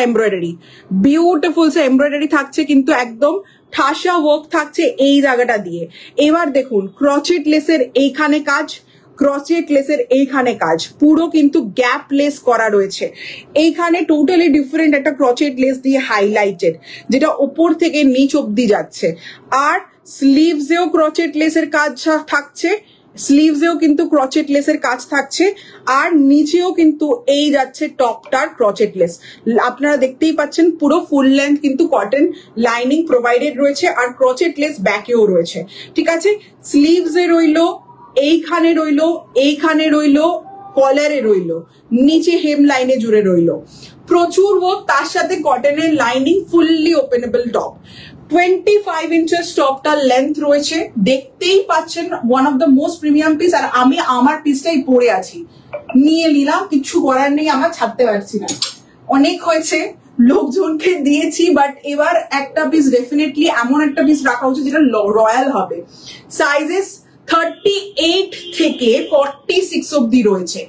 এমব্রয়ডারি থাকছে, কিন্তু একদম ঠাসা ওয়ার্ক থাকছে এই জায়গাটা দিয়ে। এবার দেখুন ক্রচেট লেসের এইখানে কাজ, ক্রচেট লেসের এইখানে কাজ, পুরো কিন্তু গ্যাপ লেস করা রয়েছে। এইখানে টোটালি ডিফারেন্ট একটা ক্রচেট লেস দিয়ে হাইলাইটেড, যেটা উপর থেকে নিচ অব্দি যাচ্ছে। আর স্লিভসেও ক্রচেট লেসের কাজ থাকছে, স্লিভসেও কিন্তু ক্রচেট লেসের কাজ থাকছে। আর নিচেও কিন্তু এই যাচ্ছে টপটার ক্রচেট লেস। আপনারা দেখতেই পাচ্ছেন পুরো ফুল লেন্থ কিন্তু কটন লাইনিং প্রোভাইডেড রয়েছে, আর ক্রচেট লেস ব্যাকেও রয়েছে, ঠিক আছে। স্লিভসে রইলো, এইখানে রইলো, এইখানে রইলো, কলারে রইলো, নিচে হেম লাইনে জুড়ে রইলো, প্রচুর ওয়ার্ক, তার সাথে কটনের lining, fully openable top. 25 inches টপটার লেন্থ রয়েছে, দেখতেই পাচ্ছেন one of the most premium piece. আর আমি আমার পিসটাই পরে আছি, নিয়ে নিলাম, কিছু করার নেই, আমার ছাড়তে পারছি না, অনেক হয়েছে, লোকজনকে দিয়েছি, বাট এবার একটা পিস ডেফিনেটলি এমন একটা পিস রাখা উচিত যেটা রয়্যাল হবে। সাইজেস 38 থেকে 46 অব্দি রয়েছে।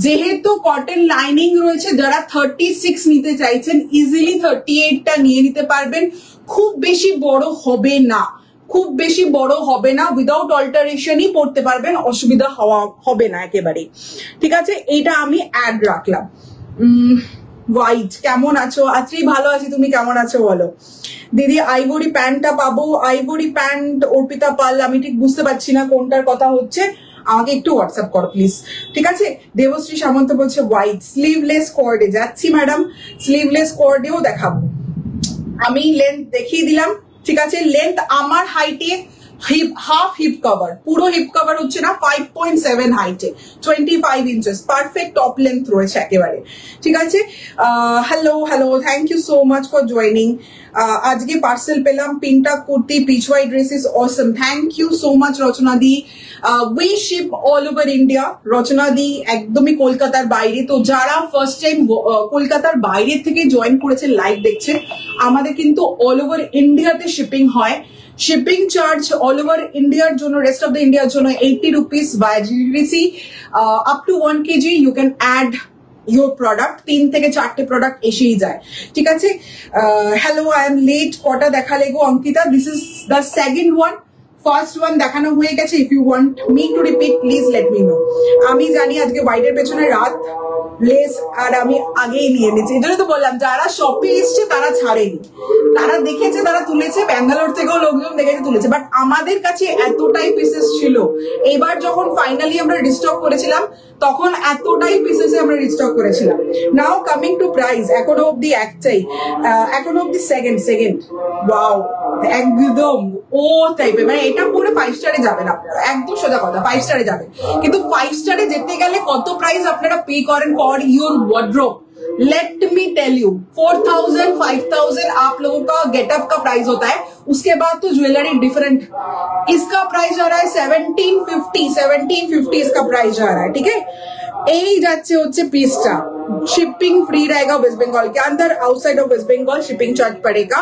যেহেতু কটন লাইনিং রয়েছে, যারা 36 নিতে চাইছেন ইজিলি 38টা নিয়ে নিতে পারবেন। খুব বেশি বড় হবে না, উইদাউট অল্টারেশনই পড়তে পারবেন, অসুবিধা হবে না একেবারে, ঠিক আছে। এইটা আমি অ্যাড রাখলাম। হোয়াইট, কেমন আছো? আজকে ভালো আছি, তুমি কেমন আছো বলো? দিদি আইভরি প্যান্টটা পাবো? আইভরি প্যান্ট অর্পিতা পাল, আমি ঠিক বুঝতে পারছি না কোনটার কথা হচ্ছে, আমাকে একটু হোয়াটসঅ্যাপ করো প্লিজ, ঠিক আছে। দেবশ্রী সামন্ত বলছে হোয়াইট স্লিভলেস কর্ডে, যাচ্ছি ম্যাডাম, স্লিভলেস কর্ডেও দেখাবো। আমি লেন্থ দেখিয়ে দিলাম, ঠিক আছে। লেন্থ আমার হাইটে হাফ হিপ কভার, পুরো হিপ কভার হচ্ছে না, 5.7 হাইটে 25 ইঞ্চেস, পারফেক্ট টপ লেন্থ রয়েছে একেবারে, ঠিক আছে। Hello, thank you so much for joining. আজকে পার্সেল পেলাম, পিনটা kurti, peach Y dress is awesome, thank you so much Rachana di. We ship all over India, Rachana di একদমই কলকাতার বাইরে। তো যারা ফার্স্ট টাইম কলকাতার বাইরে থেকে জয়েন করেছে, লাইভ দেখছে, আমাদের কিন্তু অল ওভার ইন্ডিয়াতে শিপিং হয়। শিপিং চার্জ অল ওভার ইন্ডিয়ার জন্য, রেস্ট অফ দ্য ইন্ডিয়ার জন্য 80 rupees by GDC. Up to 1 kg you can add your product, 3 থেকে 4টে প্রোডাক্ট এসেই যায়, ঠিক আছে। হ্যালো, আই এম লেট, কটা দেখালে গো Ankita? This is the second one, first one দেখানো হয়ে গেছে। If you want me to repeat please let me know. আমি জানি আজকে হোয়াইটের পেছনে রাত লেস, আর আমি আগেই নিয়ে নিয়েছি, এই জন্য তো বললাম যারা শপে এসছে তারা ছাড়েনি, তারা দেখেছে, তারা তুলেছে, ব্যাঙ্গালোর থেকেও লোকজন দেখেছে তুলেছে, বাট আমাদের কাছে এতটাই পিসেস ছিল। এবার যখন ফাইনালি আমরা রিস্টক করেছিলাম তখন এতটাই পিসেসে আমরা রিস্টক করেছিলাম। নাও কামিং টু প্রাইস, এখনো অব্দি একটাই, এখনো অব্দি সেকেন্ড, ওয়াও, একদম ও টাইপের, মানে এটা পুরো 5 স্টারে যাবেন আপনারা, একদম সোজা কথা 5 স্টারে যাবেন। কিন্তু 5 স্টারে যেতে গেলে কত প্রাইস আপনারা পে করেন for your wardrobe, let me tell you 4000 5000 आप लोगों का गेटअप का प्राइस होता है, उसके बाद तो ज्वेलरी डिफरेंट। इसका प्राइस जा रहा है 1750 इसका प्राइस जा रहा है, ठीक है। এই যাচ্ছে হচ্ছে পিসটা, शिपिंग फ्री रहेगा वेस्ट बंगाल के अंदर, outside of West Bengal shipping charge पड़ेगा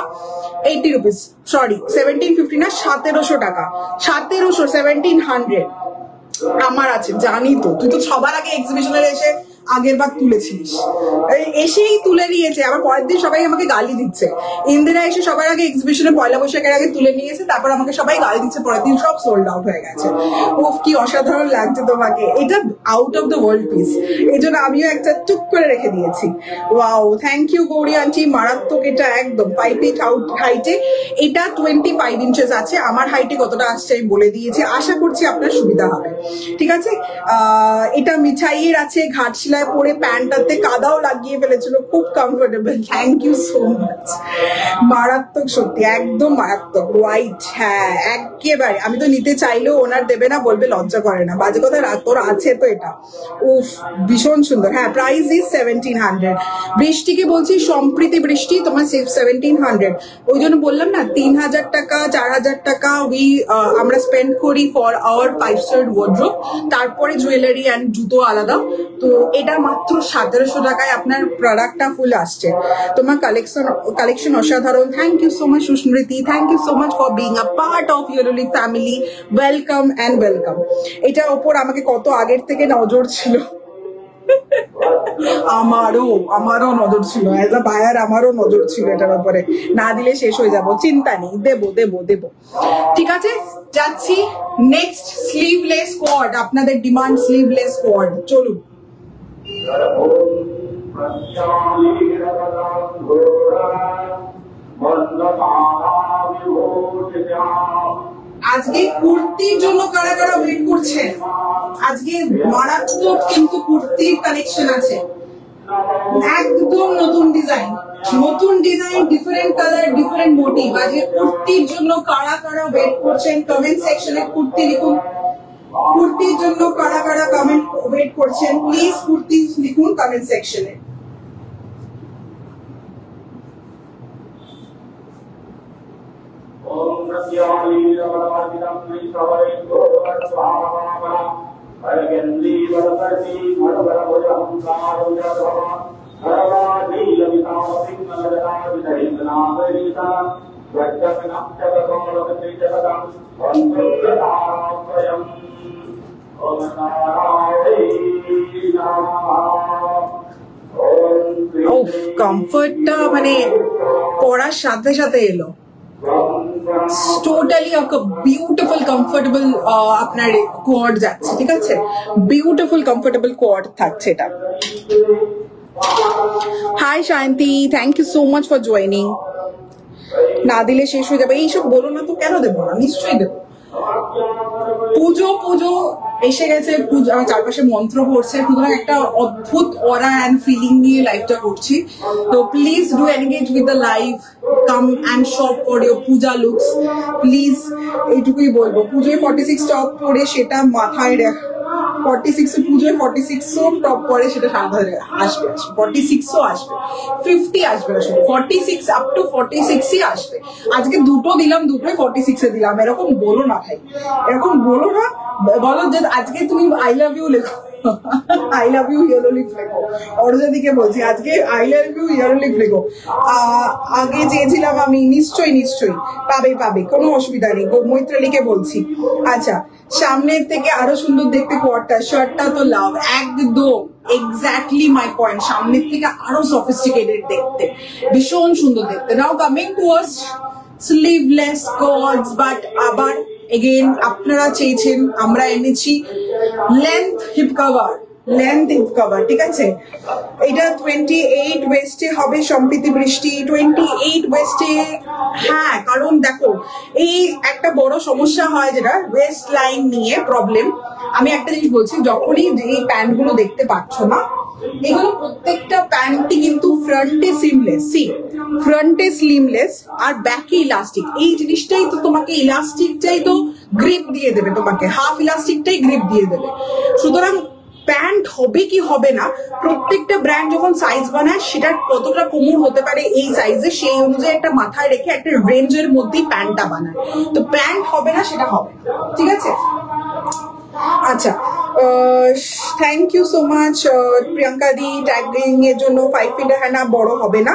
80 रुपीज, सॉरी 1750 না 1700 টাকা, 1700 1700 আমার আছে, জানি তো, তুই তো সবার আগে এক্সিবিশনের এসে আগের বার তুলেছিস, এসেই তুলে নিয়েছে, আবার পরের দিন সবাই আমাকে গালি দিচ্ছে। ইন্দিরা এসে সবার আগে এক্সিবিশনে পয়লা বৈশাখের আগে তুলে নিয়েছে, তারপর আমাকে সবাই গালি দিচ্ছে, পরের দিন সব সোল্ড আউট হয়ে গেছে। উফ কি অসাধারণ লাগছে তোমাকে, এটা out of the world piece, এই জন্য আমিও একটা টুক করে রেখে দিয়েছি। Wow, thank you Gauri aunty, মারাত্মক, এটা একদম 5 ফিট হাইটে, এটা 25 ইঞ্চেস আছে, আমার হাইটে কতটা আসছে আমি বলে দিয়েছি, আশা করছি আপনার সুবিধা হবে, ঠিক আছে। এটা মিঠাইয়ের আছে, ঘাটশিলা পরে প্যান্টটাতে কাদাও লাগিয়ে ফেলেছিল, খুব comfortable, thank you so much, মারাত্মক, সত্যি একদম মারাত্মক, হোয়াইট, হ্যাঁ একেবারে। আমি তো নিতে চাইলেও ওনার দেবে না, বলবে লজ্জা করে না, বাজে কথা, তোর আছে তো এটা, উফ ভীষণ সুন্দর। হ্যাঁ, প্রাইস ইজ 1700। বৃষ্টিকে বলছি, সম্প্রীতি বৃষ্টি, তোমার 1700, ওই জন্য বললাম না 3000 টাকা 4000 টাকা আমরা স্পেন্ড করি ফর আওয়ার 5 স্টার ওয়ার্ড্রোব, তারপরে জুয়েলারি অ্যান্ড জুতো আলাদা। তো এটা মাত্র 1700 টাকায় আপনার প্রোডাক্টটা ফুল আসছে। তোমার কালেকশন অসাধারণ, thank you so much Susmriti, thank you so much for being a part of Yourly family, welcome and welcome. এটার ওপর আমাকে কত আগের থেকে নজর ছিল, আমারও নজর ছিল, এজ আ বায়ার আমারও নজর ছিল এটার উপরে, না দিলে শেষ হয়ে যাব, চিন্তা নেই, দেবো, ঠিক আছে। যাচ্ছি নেক্সট, স্লিভলেস কোয়ার্ড, আপনাদের ডিমান্ড স্লিভলেস কোয়ার্ড, চলুন। আজকে কুর্তির জন্য কারা কারা ওয়েট করছেন, আজকে মারাত্মক কিন্তু কুর্তির কালেকশন আছে, একদম নতুন design, different colour, different motif. আজকে কুর্তির জন্য কারা কারা ওয়েট করছেন, কমেন্ট সেকশনে কুর্তি লিখুন, কুর্তির জন্য কারা কারা কমেন্ট ওয়েট করছেন, প্লিজ কুর্তি লিখুন কমেন্ট সেকশনে। কমফর্টটা মানে পরার সাথে সাথে এলো, টোটালি বিউটিফুল কমফোর্টেবল আপনার কোয়ার্ড যাচ্ছে, ঠিক আছে, বিউটিফুল কমফোর্টেবল কোয়ার্ড থাকছে এটা। Hi Shanti, thank you so much for joining. না দিলে শেষ হয়ে যাবে, এইসব বলো না তো, কেন দেবো না, নিশ্চয়ই দেবো। পুজো এসে গেছে, আমার চারপাশে মন্ত্র পড়ছে, সুতরাং একটা অদ্ভুত অরা অ্যান্ড ফিলিং নিয়ে লাইভটা করছি। তো please do engage with the live, come and shop for your Puja looks, please, এইটুকুই বলবো। পুজোয় 46 টপ পরে সেটা মাথায় 46 পুজোয় 46ও টপ পরে সেটা সাবধানে আসবে, 46ও আসবে, 50 আসবে না, শুধু 46 আপ টু 46ই আসবে। আজকে দুটো দিলাম, দুটোই 46 এ দিলাম, এরকম বলো না ভাই, এরকম বলো না, বলো যে আজকে তুমি আই লাভ ইউ লেখো, I love you Yellow Leaf লেখো, অরজাদিকে বলছি আজকে I love you Yellow Leaf লেখো। আগে চেয়েছিলাম আমি, নিশ্চয়ই পাবে, কোনো অসুবিধা নেই, মৈত্রালীকে বলছি। আচ্ছা, সামনের থেকে আরো সুন্দর দেখতে কোয়ার্ডটা, শার্টটা তো লাভ, একদম এক্স্যাক্টলি মাই পয়েন্ট, সামনের থেকে আরো সফিস্টিকেটেড দেখতে, ভীষণ সুন্দর দেখতে। নাও coming to us sleeveless co-ords, but আবার এগেন আপনারা চেয়েছেন, আমরা এনেছি লেন্থ হিপ কভার, ঠিক আছে। এটা 28 ওয়েস্টে হবে, সম্প্রীতি বৃষ্টি 28 ওয়েস্টে। হ্যাঁ, কারণ দেখো এই একটা বড় সমস্যা হয় যেটা ওয়েস্ট লাইন নিয়ে প্রবলেম। আমি একটা জিনিস বলছি, যখনই এই প্যান্ট গুলো দেখতে পাচ্ছ না, এগুলো প্রত্যেকটা প্যান্টই কিন্তু ফ্রন্টে স্লিমলেস আর ব্যাকে ইলাস্টিক। এই জিনিসটাই তো তোমাকে, ইলাস্টিকটাই তো গ্রিপ দিয়ে দেবে তোমাকে, হাফ ইলাস্টিকটাই গ্রিপ দিয়ে দেবে। সুতরাং প্যান্ট হবে কি হবে না, প্রত্যেকটা ব্র্যান্ড যখন সাইজ বানায় সেটার কতটা কোমর হতে পারে এই সাইজে, সেই অনুযায়ী একটা মাথায় রেখে একটা রেঞ্জের মধ্যেই প্যান্টটা বানায়। তো প্যান্ট হবে না, সেটা হবে, ঠিক আছে। আচ্ছা, thank you so much Priyanka di tagging এর জন্য। 5 ফিটের, হ্যাঁ না বড় হবে না,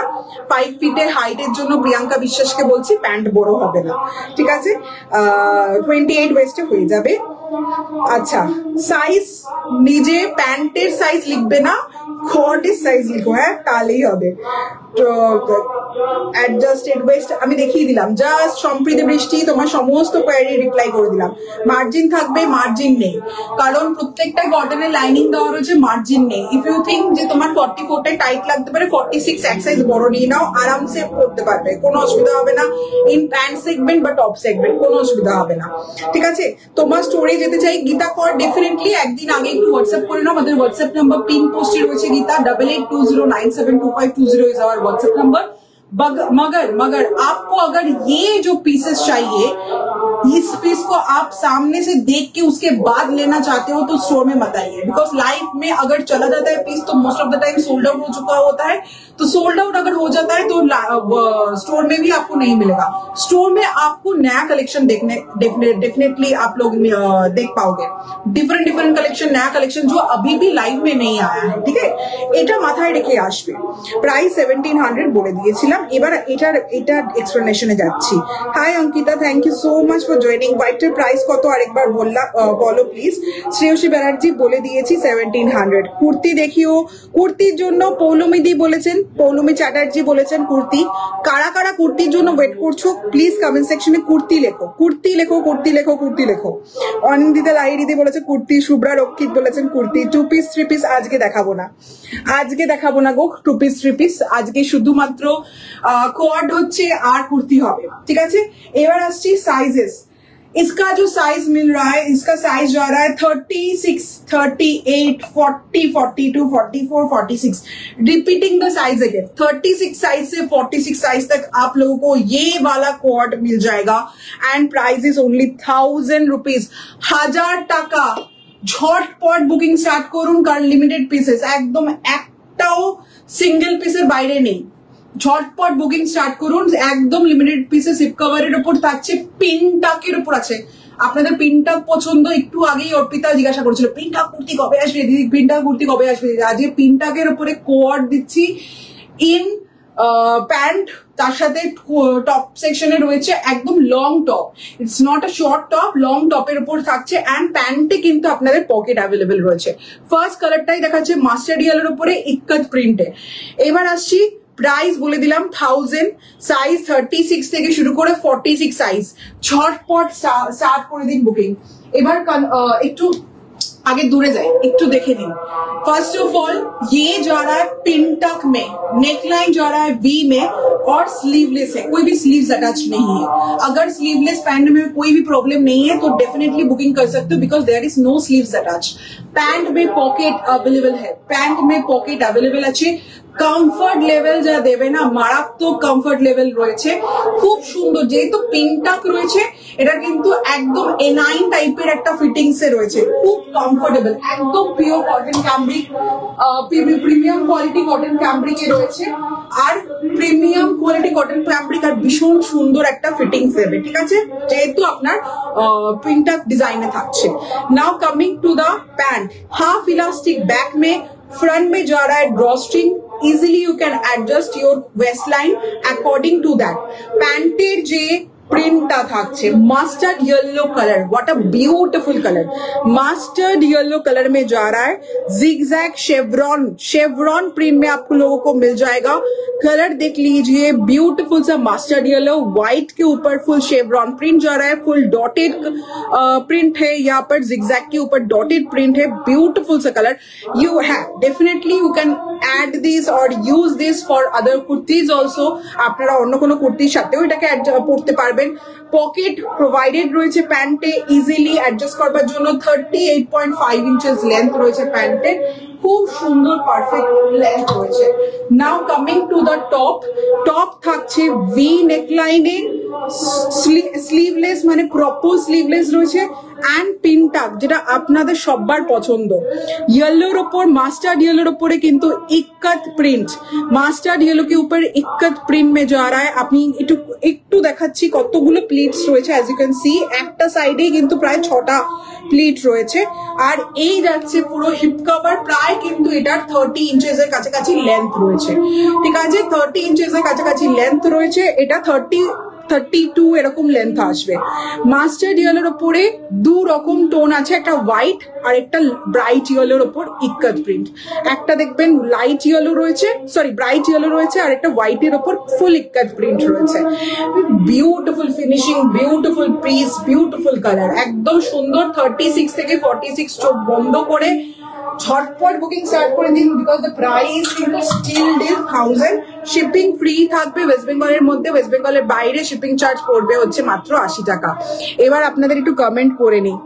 5 ফিটের হাইটের জন্য প্রিয়াঙ্কা বিশ্বাসকে বলছি প্যান্ট বড় হবে না, ঠিক আছে। 28 ওয়েস্টে হয়ে যাবে। আচ্ছা, সাইজ নিজে প্যান্টের সাইজ লিখবে না, কোয়ার্টের সাইজ লিখো, হ্যাঁ তাহলেই হবে। তো অ্যাডজাস্টেড ওয়েস্ট আমি দেখিয়ে দিলাম, জাস্ট সম্প্রীতি বৃষ্টি তোমার সমস্ত কোয়ারি রিপ্লাই করে দিলাম। মার্জিন থাকবে, মার্জিন নেই, কারণ প্রত্যেকটা কটনের লাইনিং দেওয়া রয়েছে, মার্জিন নেই। ইফ ইউ থিঙ্ক যে তোমার 44টা টাইট লাগতে পারে, 46 এক সাইজ বড় নিয়ে নাও, আরামসে পড়তে পারবে, কোনো অসুবিধা হবে না। ইন প্যান্ট সেগমেন্ট বা টপ সেগমেন্ট কোনো অসুবিধা হবে না, ঠিক আছে। তোমার স্টোরে যেতে চাই গীতা কর, ডেফিনেটলি একদিন আগে একটু হোয়াটসঅ্যাপ করে নাও। আমাদের হোয়াটসঅ্যাপ নাম্বার পিন পোস্টে রয়েছে Geeta, 8820972520 is our WhatsApp number. मगर आपको अगर ये जो पीसेस चाहिए, इस पीस को आप सामने से देख के उसके बाद लेना चाहते हो तो स्टोर में मत आइए, बिकॉज लाइव में अगर चला जाता है पीस तो most of the time sold out हो चुका होता है। तो सोल्ड आउट अगर हो जाता है तो स्टोर में भी आपको नहीं मिलेगा। स्टोर में आपको नया कलेक्शन देखने डेफिनेटली आप लोग देख पाओगे, डिफरेंट कलेक्शन, नया कलेक्शन जो अभी भी लाइव में नहीं आया है, ठीक है। এটা মাথায় রেখে আসবে। প্রাইস 1700 বলে দিয়েছিলাম, এবার এটার এক্সপ্লেনেশনে যাচ্ছি। Hi Ankita, thank you so much for joining. হোয়াইটের প্রাইস কত আরেকবার বলো প্লিজ। শ্রেয়সী ব্যানার্জি বলে দিয়েছি 1700। কুর্তি দেখিও, কুর্তির জন্য পৌলমিদি বলেছেন, পৌলমি চ্যাটার্জি বলেছেন কুর্তি। কারা কারা কুর্তির জন্য ওয়েট করছো প্লিজ কমেন্ট সেকশনে কুর্তি লেখো, কুর্তি লেখো, কুর্তি লেখো, কুর্তি লেখো। অনিন্দিতা লাহিড়িদি বলেছে কুর্তি, শুভ্রা রক্ষিত বলেছেন কুর্তি। 2 পিস 3 পিস আজকে দেখাবো না, আজকে দেখাবো না গো 2 পিস 3 পিস, আজকে শুধুমাত্র কোয়াড হচ্ছে আর কুর্তি হবে, ঠিক আছে। এবার আসছি সাইজেস। इसका जो साइज मिल रहा है, इसका साइज जा रहा है 36, 38, 40, 42, 44, 46। Repeating the size again, 36 size से 46 साइज तक आप लोगों को ये वाला कोड मिल जाएगा and price is only 1000 rupees. 1000 টাকা। ঝটপট বুকিং স্টার্ট করুন, কারণ লিমিটেড পিসেস, একদম একটাও সিঙ্গেল পিসের বাইরে নেই। ঝটপট বুকিং স্টার্ট করুন, একদম লিমিটেড পিসে। সিপ কভারের উপর থাকছে, পিনটাকের উপর আছে। আপনাদের পিনটাক পছন্দ, একটু আগেই অর্পিতা জিজ্ঞাসা করছিল পিনটাক কুর্তি কবে আসবে দিদি, পিনটাক কুর্তি কবে আসবে দিদি। আজকে পিনটাকের উপরে কোয়াড দিচ্ছি ইন প্যান্ট, তার সাথে টপ সেকশনে রয়েছে একদম long top, it's not a short top, long টপের উপর থাকছে এন্ড প্যান্টে কিন্তু আপনাদের পকেট অ্যাভেলেবেল রয়েছে। ফার্স্ট কালারটাই দেখাচ্ছে মাস্টার্ড ইয়েলোর উপরে ইক্কাত প্রিন্টে। এবার আসছি প্রাইস বলে দিলাম 1000, সাইজ 36 থেকে শুরু করে 46 সাইজ। ঝটপট স্টার্ট করে দিন বুকিং। এবার একটু आगे दूरे जाए, একটু দেখে নিন। फर्स्ट ऑफ ऑल ये जा रहा है पिन टक में, नेकलाइन जा रहा है वी में और स्लीवलेस है, कोई भी स्लीव्स अटैच नहीं है। अगर स्लीवलेस पैंट में कोई भी प्रॉब्लम नहीं है तो डेफिनेटली बुकिंग कर सकते हो, because there is no sleeves attach. Pant में पॉकेट अवेलेबल है, पैंट में पॉकेट अवेलेबल আছে। কমফর্ট লেভেল যা দেবে না, মারাত্মক কমফর্ট লেভেল রয়েছে, খুব সুন্দর। যেহেতু পিনটাক রয়েছে, এটা কিন্তু একদম A9 টাইপের একটা ফিটিংস এ রয়েছে, খুব কমফোর্টেবল, একদম pure cotton cambric, premium quality cotton cambric এ রয়েছে। আর প্রিমিয়াম কোয়ালিটি কটন ক্যাম্ব্রিক আর ভীষণ সুন্দর একটা ফিটিংস দেবে, ঠিক আছে, যেহেতু আপনার পিনটাক ডিজাইনে থাকছে। নাও coming to the pant, half elastic back में, फ्रंट में जा रहा है drawstring, easily you can adjust your waistline according to that। প্যান্টের যে প্রিন্টটা থাকছে mustard yellow colour, what a beautiful colour, mastered yellow colour में जा रहा है। जिगजैग शेवरॉन प्रिंट में आप लोगों को मिल जाएगा। कलर देख लीजिए, ब्यूटीफुल सा मास्टर्ड येलो, व्हाइट के ऊपर फुल शेवरॉन प्रिंट जा रहा है, फुल डॉटेड प्रिंट है, यहाँ पर जिगजैग के ऊपर डॉटेड प्रिंट है, ब्यूटीफुल सा colour. You have definitely you can add this or use this for other kurtis also। আপনারা অন্য কোনো কুর্তির সাথেও এটাকে পরতে পারবেন। পকেট প্রোভাইডেড রয়েছে প্যান্টে, ইজিলি অ্যাডজাস্ট করবার জন্য। 38.5 ইঞ্চেস লেন্থ রয়েছে প্যান্টে, খুব সুন্দর পারফেক্ট লেন্থ রয়েছে। নাও coming to the top, top থাকছে ভি নেকলাইনে, স্লিভলেস মানে প্রপার স্লিভলেস রয়েছে অ্যান্ড পিনটাক, যেটা আপনাদের সবার পছন্দ। येलोর ওপর মাস্টার্ড येलोর ওপরে কিন্তু इक्कत প্রিন্ট, মাস্টার্ড येलो के ऊपर इक्कत প্রিন্ট में जा रहा है। আপনি একটু দেখাচ্ছি কতগুলো প্লিটস রয়েছে, অ্যাজ ইউ ক্যান সি একটা সাইডেই কিন্তু প্রায় 6টা প্লিট রয়েছে। আর এই যাচ্ছে পুরো হিপ কভার, প্রায় কিন্তু এটার 30 ইঞ্চেস এর কাছাকাছি লেন্থ রয়েছে, ঠিক আছে 30 ইঞ্চেস এর কাছাকাছি লেন্থ রয়েছে, এটা 32 এরকম লেন্থ আসবে। মাস্টার্ড ইয়েলোর ওপরে 2 রকম টোন আছে, একটা হোয়াইট আর একটা ব্রাইট ইয়েলোর ওপর ইক্কত প্রিন্ট। একটা দেখবেন লাইট ইয়েলো রয়েছে, সরি ব্রাইট ইয়েলো রয়েছে, আর একটা হোয়াইটের ওপর ফুল ইক্কত প্রিন্ট রয়েছে। Beautiful finishing, beautiful piece, beautiful colour, একদম সুন্দর। 36 থেকে 46 চোখ বন্ধ করে ঝটপট বুকিং স্টার্ট করে দিন, বিকজ দ্য প্রাইস কিন্তু স্টিল 1000। শিপিং ফ্রি থাকবে ওয়েস্ট বেঙ্গলের মধ্যে, ওয়েস্ট বেঙ্গলের বাইরে শিপিং চার্জ পড়বে হচ্ছে মাত্র 80 টাকা। এবার আপনাদের একটু কমেন্ট করে নিই,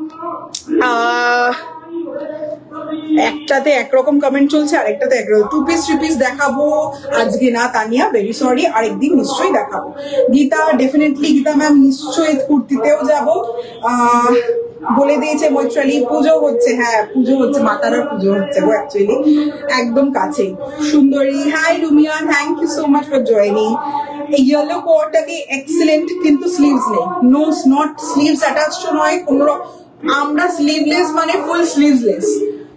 একটাতে একরকম কমেন্ট চলছে, আরেকটাতে একরকম। 2 পিস 3 পিস দেখাবো আজকে না তানিয়া, ভেরি সরি, আরেকদিন নিশ্চয়ই দেখাবো। গীতা ডেফিনেটলি, গীতা ম্যাম নিশ্চয়ই কুর্তিতেও যাবো। বলে দিয়েছে মৈত্রালি, পুজো হচ্ছে, হ্যাঁ পুজো হচ্ছে, মাতারার পুজো হচ্ছে গো অ্যাকচুয়ালি, একদম কাছেই। সুন্দরী, hi Rumiya, thank you so much for joining. এই ইয়েলো কোয়ারটাকে এক্সেলেন্ট, কিন্তু স্লিভস নেই, নো নট স্লিভস অ্যাটাচড নয় কোনো। আমরা স্লিভলেস মানে ফুল স্লিভলেস,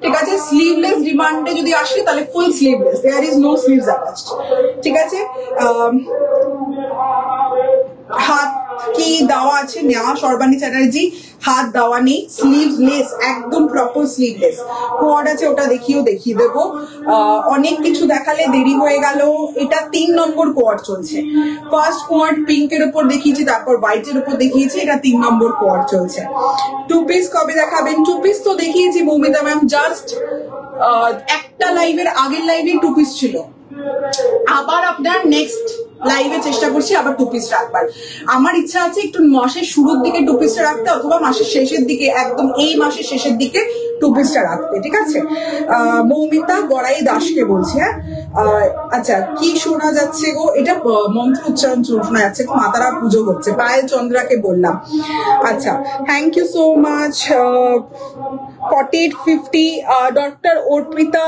ঠিক আছে। স্লিভলেস ডিমান্ডে যদি আসে তাহলে full sleeveless, there is no sleeves attached, ঠিক আছে। হাত কি দেওয়া আছে নেওয়া, সর্বাণী চ্যাটার্জি হাত দেওয়া নেই, স্লিভলেস, একদম প্রপার স্লিভলেস। কোয়াড আছে, ওটা দেখিয়ে দেবো। অনেক কিছু দেখালে দেরি হয়ে গেল। এটা 3 নম্বর কোয়াড চলছে। ফার্স্ট কোয়াড পিঙ্কের উপর দেখিয়েছি, তারপর হোয়াইটের উপর দেখিয়েছি, এটা 3 নম্বর কোয়াড চলছে। 2 পিস কবে দেখাবেন? 2 পিস তো দেখিয়েছি মৌমিতা ম্যাম, জাস্ট একটা লাইভের আগের লাইভে 2 পিস ছিল। আবার আপনার নেক্সট লাইভে চেষ্টা করছি আবার 2 পিস রাখবার। আমার ইচ্ছা আছে একটু মাসের শুরুর দিকে 2 পিসটা রাখতে, অথবা মাসের শেষের দিকে, একদম এই মাসের শেষের দিকে 2 পিসটা রাখতে, ঠিক আছে। মৌমিতা গড়াই দাসকে বলছি, হ্যাঁ। আচ্ছা, কি শোনা যাচ্ছে গো? এটা মন্ত্র উচ্চারণ শোনা যাচ্ছে গো, মাতারা পুজো হচ্ছে। পায়েল চন্দ্রাকে বললাম। আচ্ছা, thank you so much. 4850 doctor Arpita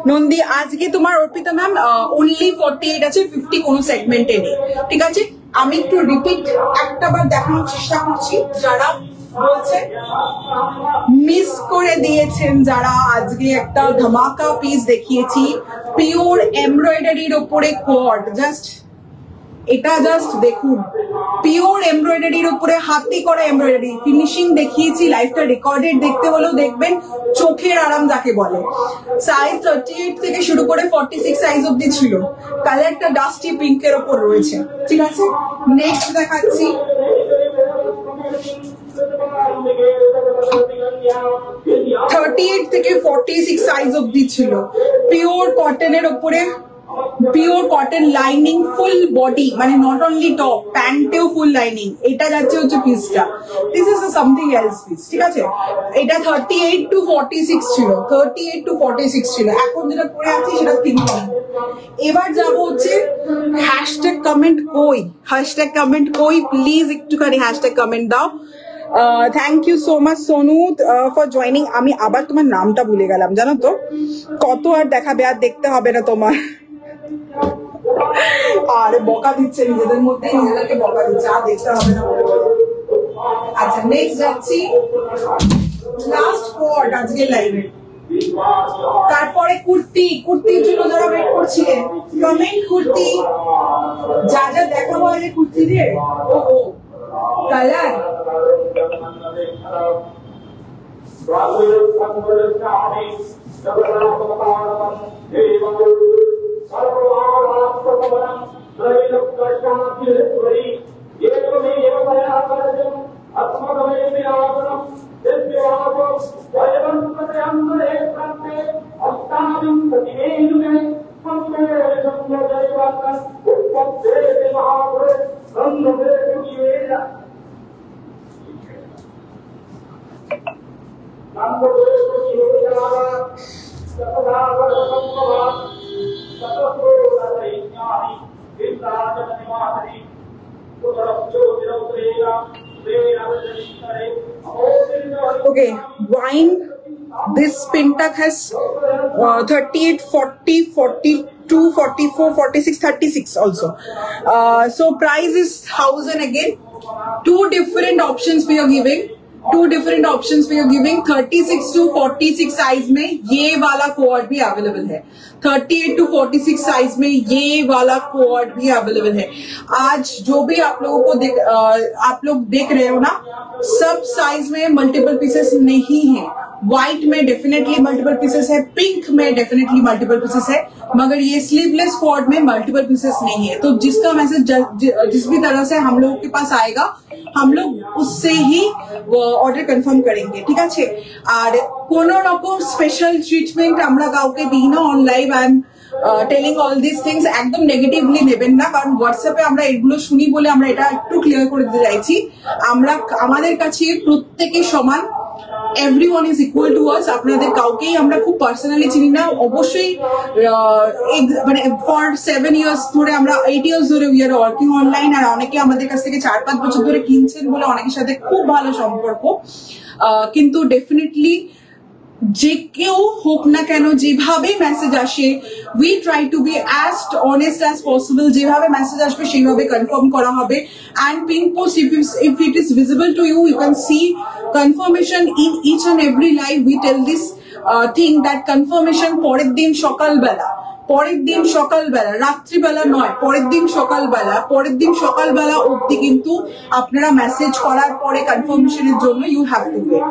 Nandi, আজকে তোমার অর্পিতা ম্যাম অনলি 48 আছে, 50 কোনো সেগমেন্টে নেই, ঠিক আছে। আমি একটু রিপিট একটা বার দেখানোর চেষ্টা করছি, যারা বলছে মিস করে দিয়েছেন, যারা আজকে একটা ধামাকা পিস দেখিয়েছি পিওর এমব্রয়ডারির ওপরে কোয়াড, জাস্ট এটা জাস্ট দেখুন, পিওর এমব্রয়ডারির উপরে হাতে করা এমব্রয়ডারি ফিনিশিং দেখিয়েছি। লাইভটা রেকর্ডেড দেখতে হলেও দেখবেন, চোখের আরাম যাকে বলে। সাইজ 38 থেকে শুরু করে 46 সাইজ অব্দি ছিল। কালারটা ডাস্টি পিঙ্কের ওপর রয়েছে, ঠিক আছে। নেক্সট দেখাচ্ছি, 38 থেকে 46 সাইজ অব্দি ছিল। পিওর কটনের ওপরে, pure cotton lining, full body, মানে নট অনলি টপ, প্যান্টেও ফুল লাইনিং। এটা যাচ্ছে হচ্ছে পিসটা, this is something else piece, ঠিক আছে। এটা 38 to 46 ছিল, 38 to 46 ছিল। এখন যেটা পরে আছি সেটা 3 নম্বর। এবার যাবো হচ্ছে হ্যাশট্যাগ কমেন্ট কই, হ্যাশট্যাগ কমেন্ট কই, প্লিজ একটুখানি হ্যাশট্যাগ কমেন্ট দাও। Thank you so much Sonu for joining. আমি আবার তোমার নামটা ভুলে গেলাম, জানো তো। কত আর দেখাবে, আর দেখতে হবে না তোমার। আরে বকা দিচ্ছে, নিজেদের মধ্যে নিজেদেরকে বকা দিচ্ছে, আর দেখতে হবে না। আচ্ছা, নেক্সট যাচ্ছি, লাস্ট কোয়ার্ড আজকে লাইভে। তারপরে কুর্তি, কুর্তির জন্য যারা ওয়েট করছিলেন কমেন্ট, কুর্তি যা যা দেখাবো আজকে কুর্তি দিয়ে। ও colour Number Okay, wine. This Pintuck has 38, 40, 42, 44, 46, 36 also. So price is 1,000 again. Two different options we are giving. 36 to 46 size में ये वाला कोड भी अवेलेबल है. 38 to 46 साइज में ये वाला कोड भी अवेलेबल है. आज जो भी आप लोगों को आप लोग देख रहे हो ना, सब साइज में मल्टीपल पीसेस नहीं है. व्हाइट में डेफिनेटली मल्टीपल पीसेस है, पिंक में डेफिनेटली मल्टीपल पीसेस है, मगर ये स्लीवलेस कोड में मल्टीपल पीसेस नहीं है. तो जिसका मैसेज जिस भी तरह से हम लोगों के पास आएगा, हम लोग उससे ही অর্ডার কনফার্ম করেंगे. ঠিক আছে? আর কোন রকম স্পেশাল ট্রিটমেন্ট আমরা কাউকে দিই না on live. I am telling all this things. একদম নেগেটিভলি নেবেন না, কারণ হোয়াটসঅ্যাপে আমরা এগুলো শুনি বলে আমরা এটা একটু ক্লিয়ার করে দিতে চাইছি. আমাদের কাছে প্রত্যেকে সমান. everyone is equal to us. আপনাদের কাউকেই আমরা খুব পার্সোনালি চিনি না. অবশ্যই মানে ফর 7 years ধরে, আমরা 8 years ধরে উই আর ওয়ার্কিং অনলাইন. আর অনেকে আমাদের কাছ থেকে 4-5 বছর ধরে কিনছেন বলে অনেকের সাথে খুব ভালো সম্পর্ক. কিন্তু ডেফিনেটলি যে কেউ হোক না কেন, যেভাবে মেসেজ আসে, we try to B as honest as possible. যেভাবে মেসেজ আসবে সেইভাবে কনফার্ম করা হবে. And pin post, if it is visible to you, you can see confirmation in each and every live. We tell this thing that confirmation পরের দিন সকালবেলা, রাত্রিবেলা নয়, পরের দিন সকালবেলা অবধি কিন্তু আপনারা মেসেজ করার পরে কনফার্মেশনের জন্য ইউ হ্যাভ টু ওয়েট.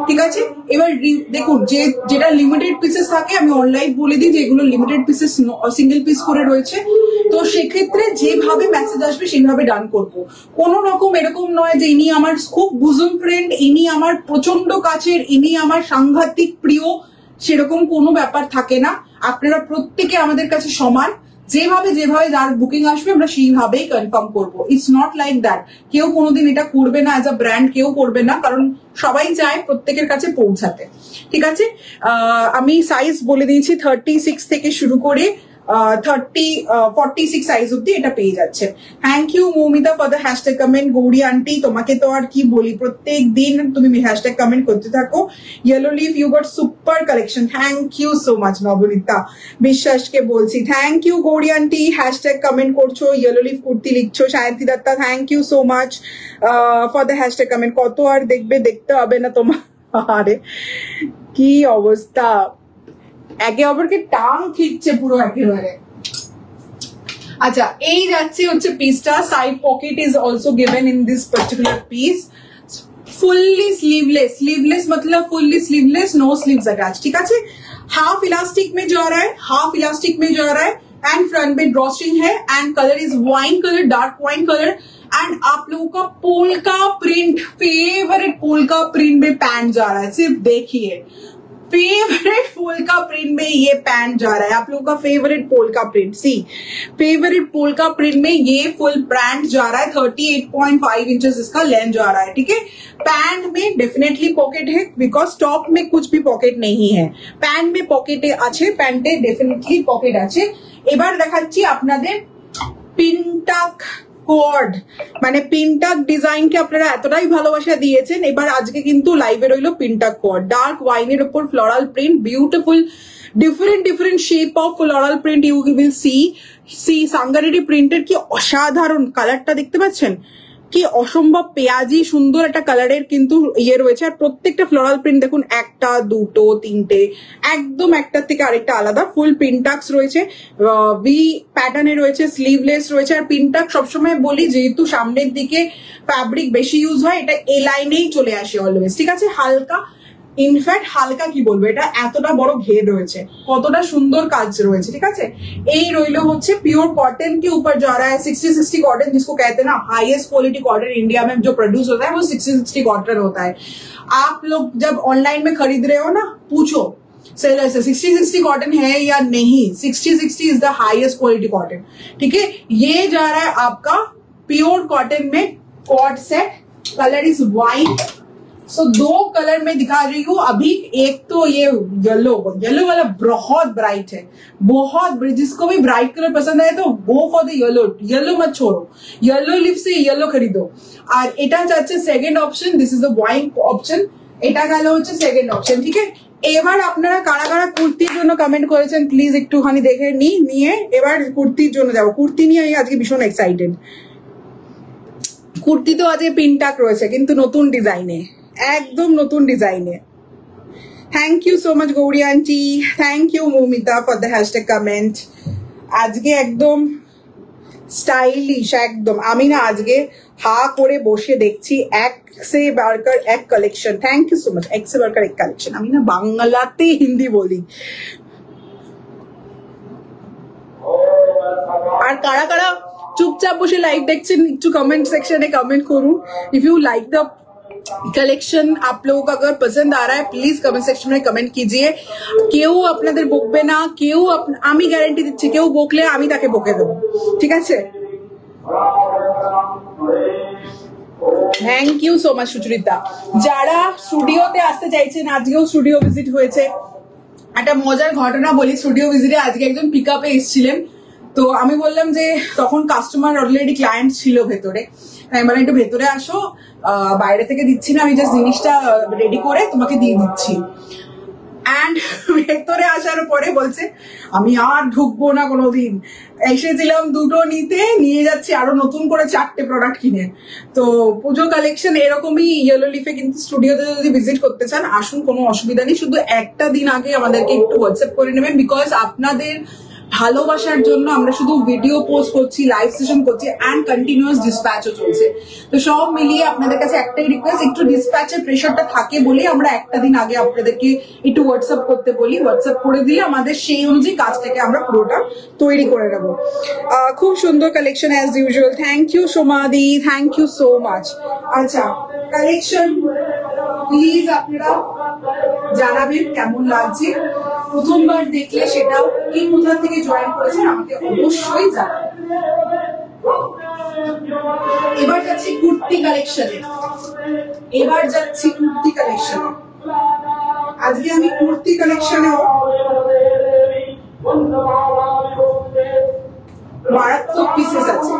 ঠিক আছে? এবার দেখুন, যেটা লিমিটেড পিসেস থাকে, আমি অনলাইন বলে দিই যে এগুলো লিমিটেড পিসেস, সিঙ্গেল পিস করে রয়েছে. তো সেক্ষেত্রে যেভাবে মেসেজ আসবে সেইভাবে ডান করবো. কোন রকম এরকম নয় যে ইনি আমার খুব বুজুম ফ্রেন্ড, ইনি আমার প্রচন্ড কাছের, ইনি আমার সাংঘাতিক প্রিয়, সেরকম কোনো ব্যাপার থাকে না. আপনারা প্রত্যেকে আমাদের কাছে সমান. যেভাবে যার বুকিং আসবে আমরা সেইভাবেই কনফার্ম করবো. It's not like that. কেউ কোনোদিন এটা করবে না, অ্যাজ আ ব্র্যান্ড কেউ করবে না, কারণ সবাই চায় প্রত্যেকের কাছে পৌঁছাতে. ঠিক আছে? আমি সাইজ বলে দিয়েছি, 36 থেকে শুরু করে 46 সাইজ অব্দি এটা পেয়ে যাচ্ছে. Thank you Moumita for the hashtag comment. Gauri aunty, তোমাকে তো আর কি বলি, প্রত্যেক দিন তুমি হ্যাশট্যাগ কমেন্ট করতে থাকো. Yellow Leaf, you got super collection. Thank you so much. Nabanita বিশ্বাসকে বলছি thank you. Gauri aunty hashtag comment করছো, ইয়েলো লিফ কুর্তি লিখছো. Sayanti Datta, thank you so much for the hashtag comment. কত আর দেখতে হবে না তোমার. আরে কি অবস্থা, একে অপরকে টাং খিচ্ছে পুরো একেবারে. আচ্ছা, এই যাচ্ছে হচ্ছে পিসটা. Side pocket is also given in this particular piece. Fully sleeveless मतलब fully sleeveless, no sleeves attach. ठीक है? हाफ इलास्टिक में जा रहा है, एंड फ्रंट में ड्रॉस्ट्रिंग है, and colour is wine colour, dark wine colour. And आप लोगों का polka print, favourite polka print में पैंट जा रहा है. सिर्फ देखिए, फेवरेट पोल्का प्रिंट में ये पैंट जा रहा है. आप लोगों का favourite polka print, favourite polka print में ये फुल पैंट जा रहा है. 38.5 इंचेस इसका लेंथ जा रहा है. ठीक है? पैंट में डेफिनेटली पॉकेट है, बिकॉज टॉप में कुछ भी पॉकेट नहीं है. पैंट में पॉकेटे আছে, প্যান্টে डेफिनेटली पॉकेट আছে. এবার দেখাচ্ছি আপনাদের পিনটাক কোড, মানে পিনটাক ডিজাইনকে আপনারা এতটাই ভালোবাসা দিয়েছেন. এবার আজকে কিন্তু লাইভে রইলো পিনটাক কোড. ডার্ক ওয়াইনের উপর floral print, beautiful different shape of floral print you will see. সাঙ্গারেডি প্রিন্টের কি অসাধারণ কালারটা দেখতে পাচ্ছেন, কি অসম্ভব পেঁয়াজি সুন্দর একটা কালারের কিন্তু ইয়ে রয়েছে. আর প্রত্যেকটা ফ্লোরাল প্রিন্ট দেখুন, একটা, দুটো, তিনটে, একদম একটার থেকে আরেকটা আলাদা. ফুল পিনটাক্স রয়েছে, ভি প্যাটার্নে রয়েছে, স্লিভলেস রয়েছে. আর পিনটাক সবসময় বলি, যেহেতু সামনের দিকে ফ্যাব্রিক বেশি ইউজ হয়, এটা এ লাইনেই চলে আসে অলওয়েজ. ঠিক আছে? হালকা, ইনফ্যাক্ট হালকা কি বলবো, এটা এতটা বড় घेर রয়েছে, কতটা সুন্দর কাজ রয়েছে. ঠিক আছে? এই রইলো হচ্ছে प्योर कॉटन के ऊपर जा रहा है. 60-60 कॉटन जिसको कहते हैं ना, हाईएस्ट क्वालिटी कॉटन इंडिया में जो प्रोड्यूस होता है वो 60-60 कॉटन होता है. आप लोग जब ऑनलाइन में खरीद रहे हो ना, पूछो सेलर से 60-60 कॉटन है या नहीं. 60-60 is the highest quality cotton. ठीक है? ये जा रहा है आपका प्योर कॉटन में cot set. Colour is wine, so 2 colour में दिखा रही हूँ अभी। एक तो ये येलो वाला बहुत ब्राइट है, बहुत, जिसको भी ब्राइट कलर पसंद आए तो गो फॉर द येलो मत छोड़ो, येलो लिप से येलो खरीदो। और এটা যাচ্ছে second option, this is the wine option, এটা গেল হচ্ছে সেকেন্ড অপশন। ঠিক আছে, এবার আপনারা কারা কারা কুর্তির জন্য কমেন্ট করেছেন প্লিজ একটুখানি দেখে নিয়ে এবার কুর্তির জন্য যাবো। কুর্তি নিয়ে আমি আজকে ভীষণ এক্সাইটেড। কুর্তি তো আজকে পিনটাক রয়েছে কিন্তু নতুন ডিজাইনে, একদম নতুন ডিজাইনে। Thank you so much Gauri aunty, thank you Moumita for the hashtag comment. আজকে একদম স্টাইলিশ একদম। আমি না আজকে হা করে বসে দেখছি এক সে বারকার এক collection. Thank you so much, এক সে বারকার এক কালেকশন। আমি না বাংলাতে হিন্দি বলি। আর কারা কারা চুপচাপ বসে লাইভ দেখছেন একটু कमेंट सेक्शन में कमेंट करूं। If you like the collection, आप लोगों को अगर पसंद आ रहा है प्लीज कमेंट सेक्शन में कमेंट कीजिए। কেউ আপনাদের বকবে না, কেউ আমি গ্যারান্টি দিচ্ছি কেউ বকলে আমি তাকে বকে দেব, ঠিক আছে? Thank you so much Sucharita. যারা স্টুডিওতে আসতে চাইছেন, আজকেও স্টুডিও ভিজিট হয়েছে। একটা মজার ঘটনা বলি, স্টুডিও ভিজিটে আজকে একজন পিক আপে এসেছিলেন, তো আমি বললাম যে তখন কাস্টমার অলরেডি ক্লায়েন্ট ছিল ভেতরে, আমি বললাম একটু ভেতরে আসো, বাইরে থেকে দিচ্ছি না, আমি জাস্ট জিনিসটা রেডি করে তোমাকে দিয়ে দিচ্ছি। অ্যান্ড ভেতরে আসার পরে বলছে আমি আর ঢুকবো না কোনোদিন, এসেছিলাম দুটো নিয়ে যাচ্ছি আরো নতুন করে 4টে প্রোডাক্ট কিনে। তো পুজো কালেকশন এরকমই ইয়েলো লিফে কিন্তু স্টুডিওতে যদি ভিজিট করতে চান আসুন, কোনো অসুবিধা নেই। শুধু একটা দিন আগে আমাদেরকে একটু হোয়াটসঅ্যাপ করে নেবেন, বিকজ আপনাদের ভালোবাসার জন্য আমরা শুধু ভিডিও পোস্ট করছি, লাইভ সেশন করছি অ্যান্ড কন্টিনিউয়াস ডিসপ্যাচও চলছে। তো সব মিলিয়ে আপনাদের কাছে একটাই রিকোয়েস্ট, একটু ডিসপ্যাচের প্রেশারটা থাকে বলে আমরা একটা দিন আগে আপনাদেরকে একটু হোয়াটসঅ্যাপ করতে বলি। হোয়াটসঅ্যাপ করে দিলে আমাদের সেই অনুযায়ী কাজটাকে আমরা পুরোটা তৈরি করে নেবো। খুব সুন্দর collection as usual. Thank you সোমাদি, থ্যাংক ইউ সো মাচ। আচ্ছা, কালেকশন প্লিজ আপনারা জানাবেন কেমন লাগছে। প্রথমবার দেখলে সেটাও কি কোথা থেকে জয়েন করেছেন আমাকে অবশ্যই জানাবেন। এবার যাচ্ছি কুর্তি কালেকশনে, আজকে আমি কুর্তি কালেকশনেও মারাত্মক পিসেস আছে।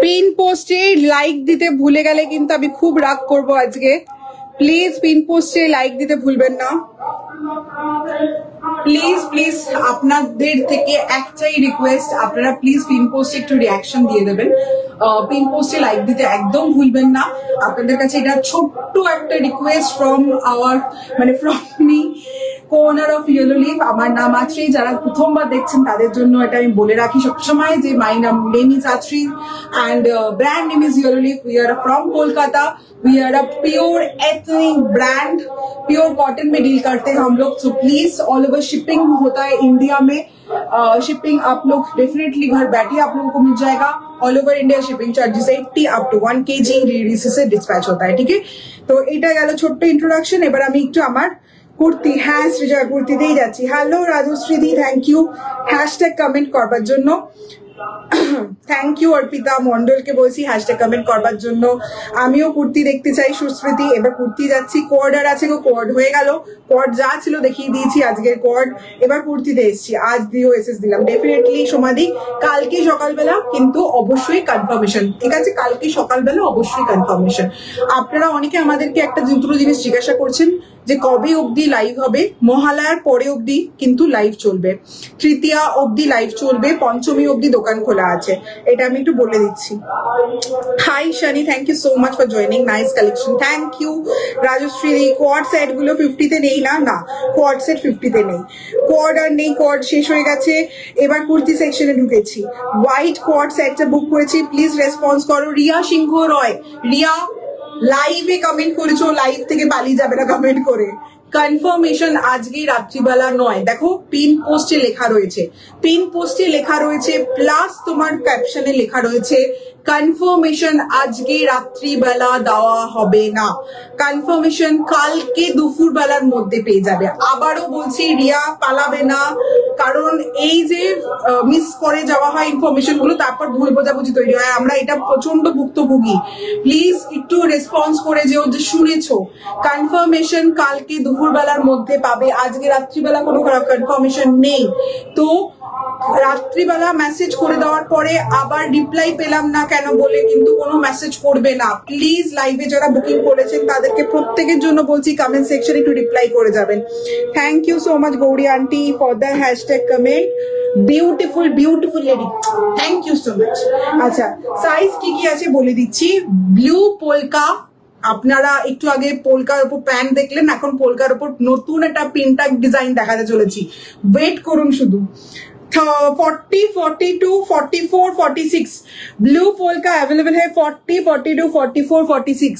পিন পোস্টে লাইক দিতে ভুলে গেলে কিন্তু আমি খুব রাগ করব আজকে। প্লিজ পিন পোস্টে লাইক দিতে ভুলবেন না, প্লিজ প্লিজ। আপনাদের থেকে একটাই রিকোয়েস্ট, আপনারা প্লিজ পিন পোস্টে একটু রিয়াকশন দিয়ে দেবেন, পিন পোস্টে লাইক দিতে একদম ভুলবেন না। আপনাদের কাছে এটা ছোট্ট একটা রিকোয়েস্ট ফ্রম মি, কোনার অফ ইয়েলো লিফ। আমার নাম আত্রি, যারা প্রথমবার দেখছেন তাদের জন্য এটা আমি বলে রাখি সবসময় যে my name is Atri and brand name is Yellow Leaf. We are from Kolkata. We are a pure ethnic brand, pure cotton में डील करते हैं हम लोग। So please all over shipping होता है इंडिया में, शिपिंग आप लोग डेफिनेटली घर बैठे आप लोगों को मिल जाएगा। All over India shipping charges 80 up to 1 kg से डिस्पैच होता है, ठीक है? तो এটা গেল ছোট্ট ইন্ট্রোডাকশন। এবার আমি একটু আমার কুর্তি, হ্যাঁ সৃজা কুর্তিতেই যাচ্ছি। হ্যালো রাজশ্রীদি, থ্যাংক ইউ হ্যাশট্যাগ কমেন্ট করবার জন্য। থ্যাংক ইউ অর্পিতা মন্ডলকে বলছি হ্যাশট্যাগ কমেন্ট করবার জন্য। আমিও কুর্তি দেখতে চাই সুস্মৃতি। এবার কুর্তি যাচ্ছি। কোয়ার্ডার আছে গো, কোয়ার্ড হয়ে গেল, কোয়ার্ড যা ছিল দেখিয়ে দিয়েছি আজকের কোয়ার্ড। এবার কুর্তিতে এসেছি, আজ দিও এসএস দিলাম ডেফিনেটলি সমাধি। কালকে সকালবেলা কিন্তু অবশ্যই কনফার্মেশন, ঠিক আছে? কালকে সকালবেলা অবশ্যই কনফার্মেশন। আপনারা অনেকে আমাদেরকে একটা দুটো জিনিস জিজ্ঞাসা করছেন যে কবে অবধি লাইভ হবে। মহালয়ার পরে অবধি কিন্তু লাইভ চলবে, তৃতীয়া অবধি লাইভ চলবে, পঞ্চমী অবধি দোকান খোলা আছে, এটা আমি একটু বলে দিচ্ছি। Hi Shani, thank you so much for joining, nice collection, thank you. Rajshri, coord set গুলো 50-তে নেই না? না, কোয়াড সেট 50-তে নেই, কোয়াড আর নেই, কোয়াড শেষ হয়ে গেছে। এবার কুর্তি সেকশনে ঢুকেছি, হোয়াইট কোয়াড সেটটা বুক করেছি, প্লিজ রেসপন্স করো। রিয়া সিংহ রয়, রিয়া লাইভে কমেন্ট করেছো, লাইভ থেকে পালিয়ে যাবে না কমেন্ট করে। কনফার্মেশন আজকে রাত্রিবেলা নয়, দেখো পিন পোস্টে লেখা রয়েছে, পিন পোস্টে লেখা রয়েছে, প্লাস তোমার ক্যাপশনে লেখা রয়েছে কনফার্মেশন আজকে রাত্রিবেলা দেওয়া হবে না, কনফার্মেশন কালকে দুপুর বেলার মধ্যে পেয়ে যাবে। আবারও বলছি, রিয়া পালাবে না, কারণ এই যে মিস করে যাওয়া হয় ইনফরমেশন গুলো, তারপর ভুল বোঝাবুঝি তৈরি হয়, আমরা এটা প্রচন্ড ভুক্তভোগী। প্লিজ একটু রেসপন্স করে যেও যে শুনেছো, কনফার্মেশন কালকে দুপুর বেলার মধ্যে পাবে, আজকে রাত্রিবেলা কোনো কনফার্মেশন নেই। তো রাত্রিবেলা মেসেজ করে দেওয়ার পরে আবার রিপ্লাই পেলাম না কেন বলে কিন্তু কোনো মেসেজ করবে না, প্লিজ। লাইভে যারা বুকিং করেছেন তাদেরকে প্রত্যেকের জন্য বলছি, কমেন্ট সেকশনে একটু রিপ্লাই করে যাবেন। Thank you so much Gauri aunty for the hashtag comment, beautiful beautiful lady, thank you so much. আচ্ছা, সাইজ কি কি আছে বলে দিচ্ছি। ব্লু পোলকা, আপনারা একটু আগে পোলকার উপর প্যান্ট দেখলেন, এখন পোলকার উপর নতুন একটা প্রিন্টার ডিজাইন দেখাতে চলেছি, ওয়েট করুন শুধু। 40, 42, 44, 46 ব্লু পোলকা অ্যাভেলেবল है, 40, 42, 44, 46।